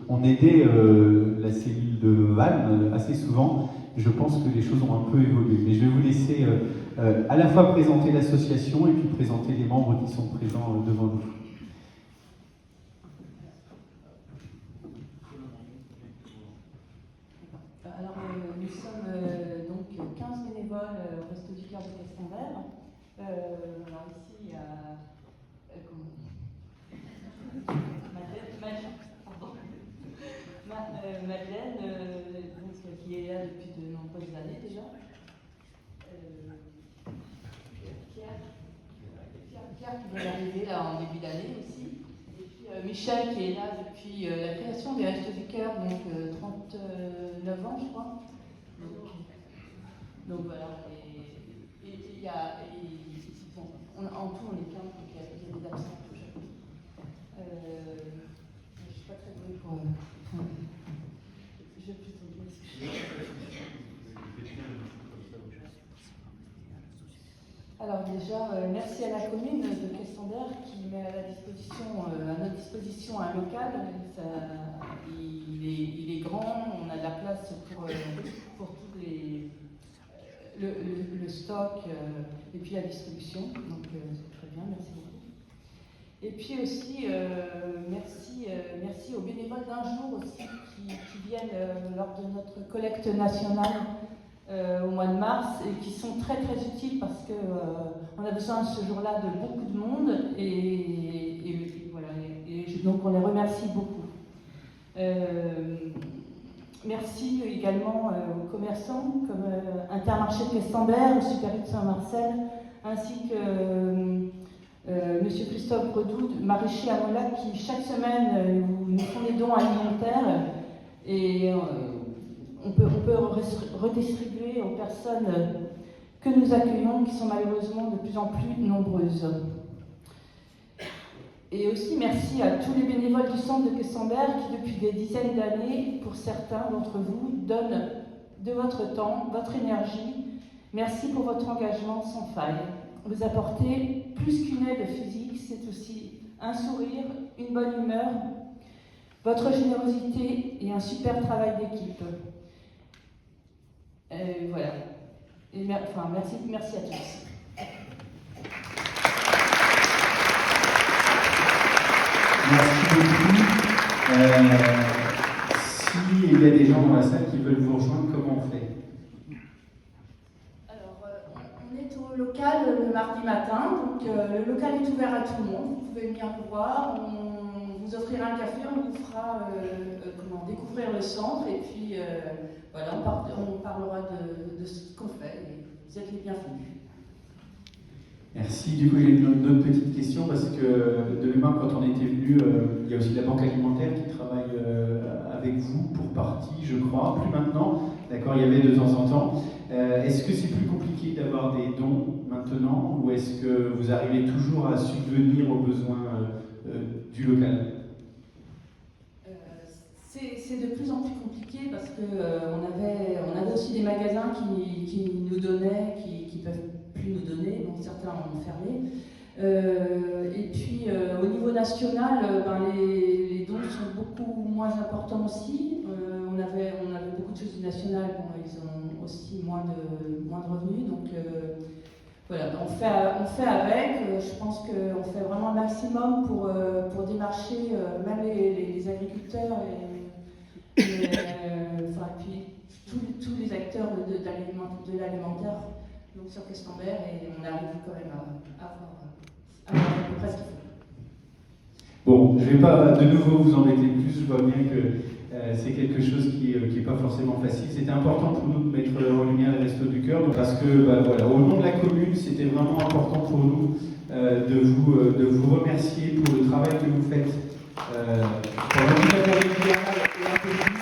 qu'on aidait la cellule de Vannes assez souvent. Je pense que les choses ont un peu évolué. Mais je vais vous laisser à la fois présenter l'association et puis présenter les membres qui sont présents devant vous. Alors, nous sommes donc 15 bénévoles au Resto du Cœur de Questembert. Alors ici, il y a Madeleine, qui est là depuis de nombreuses années déjà. Michel qui est là depuis la création des Restos du Cœur, donc 39 ans, je crois. Donc voilà. Et il y a. Bon, en tout, on est 15, donc il y a des absents toujours. Je ne suis pas très douée pour. Je vais plutôt dire. Alors déjà, merci à la commune de Questenberg qui met à notre disposition un local. Il est grand, on a de la place pour tous le stock et puis la distribution. Donc c'est très bien, merci beaucoup. Et puis aussi, merci aux bénévoles d'un jour aussi qui viennent lors de notre collecte nationale au mois de mars et qui sont très très utiles parce que on a besoin ce jour-là de beaucoup de monde et voilà, donc on les remercie beaucoup. Merci également aux commerçants comme Intermarché de Questenberg, au Super U de Saint-Marcel, ainsi que Monsieur Christophe Redoud, maraîcher à Molac, qui chaque semaine nous font des dons alimentaires et on peut redistribuer aux personnes que nous accueillons, qui sont malheureusement de plus en plus nombreuses. Et aussi merci à tous les bénévoles du centre de Questenberg qui, depuis des dizaines d'années, pour certains d'entre vous, donnent de votre temps, votre énergie. Merci pour votre engagement sans faille. Vous apportez plus qu'une aide physique, c'est aussi un sourire, une bonne humeur, votre générosité et un super travail d'équipe. Voilà. Et merci à tous. Merci beaucoup. S'il y a des gens dans la salle qui veulent vous rejoindre, comment on fait? Alors, on est au local le mardi matin, donc le local est ouvert à tout le monde. Vous pouvez venir nous voir, on vous offrira un café, on vous fera découvrir le centre et puis voilà, on parlera de ce qu'on fait et vous êtes les bienvenus. Merci. Du coup, j'ai une autre petite question parce que de mémoire, quand on était venu, il y a aussi la Banque alimentaire qui travaille avec vous pour partie, je crois, plus maintenant. D'accord, il y avait de temps en temps. Est-ce que c'est plus compliqué d'avoir des dons maintenant ou est-ce que vous arrivez toujours à subvenir aux besoins du local? C'est de plus en plus compliqué parce que on avait aussi des magasins qui nous donnaient, qui peuvent plus nous donner, donc certains ont fermé. Et puis au niveau national, les dons sont beaucoup moins importants aussi. On avait beaucoup de choses nationales, ils ont aussi moins de revenus, donc voilà, on fait avec. Je pense qu'on fait vraiment le maximum pour démarcher même les agriculteurs et puis tous les acteurs de l'alimentaire. Donc sur Questenberg, et on arrive quand même à avoir à peu près ce qu'il faut. Bon, je ne vais pas de nouveau vous embêter plus, je vois bien que c'est quelque chose qui n'est pas forcément facile. C'était important pour nous de mettre en lumière les Restos du Cœur, parce que voilà, au nom de la commune, c'était vraiment important pour nous de vous remercier pour le travail que vous faites. Pour la vie et un peu plus.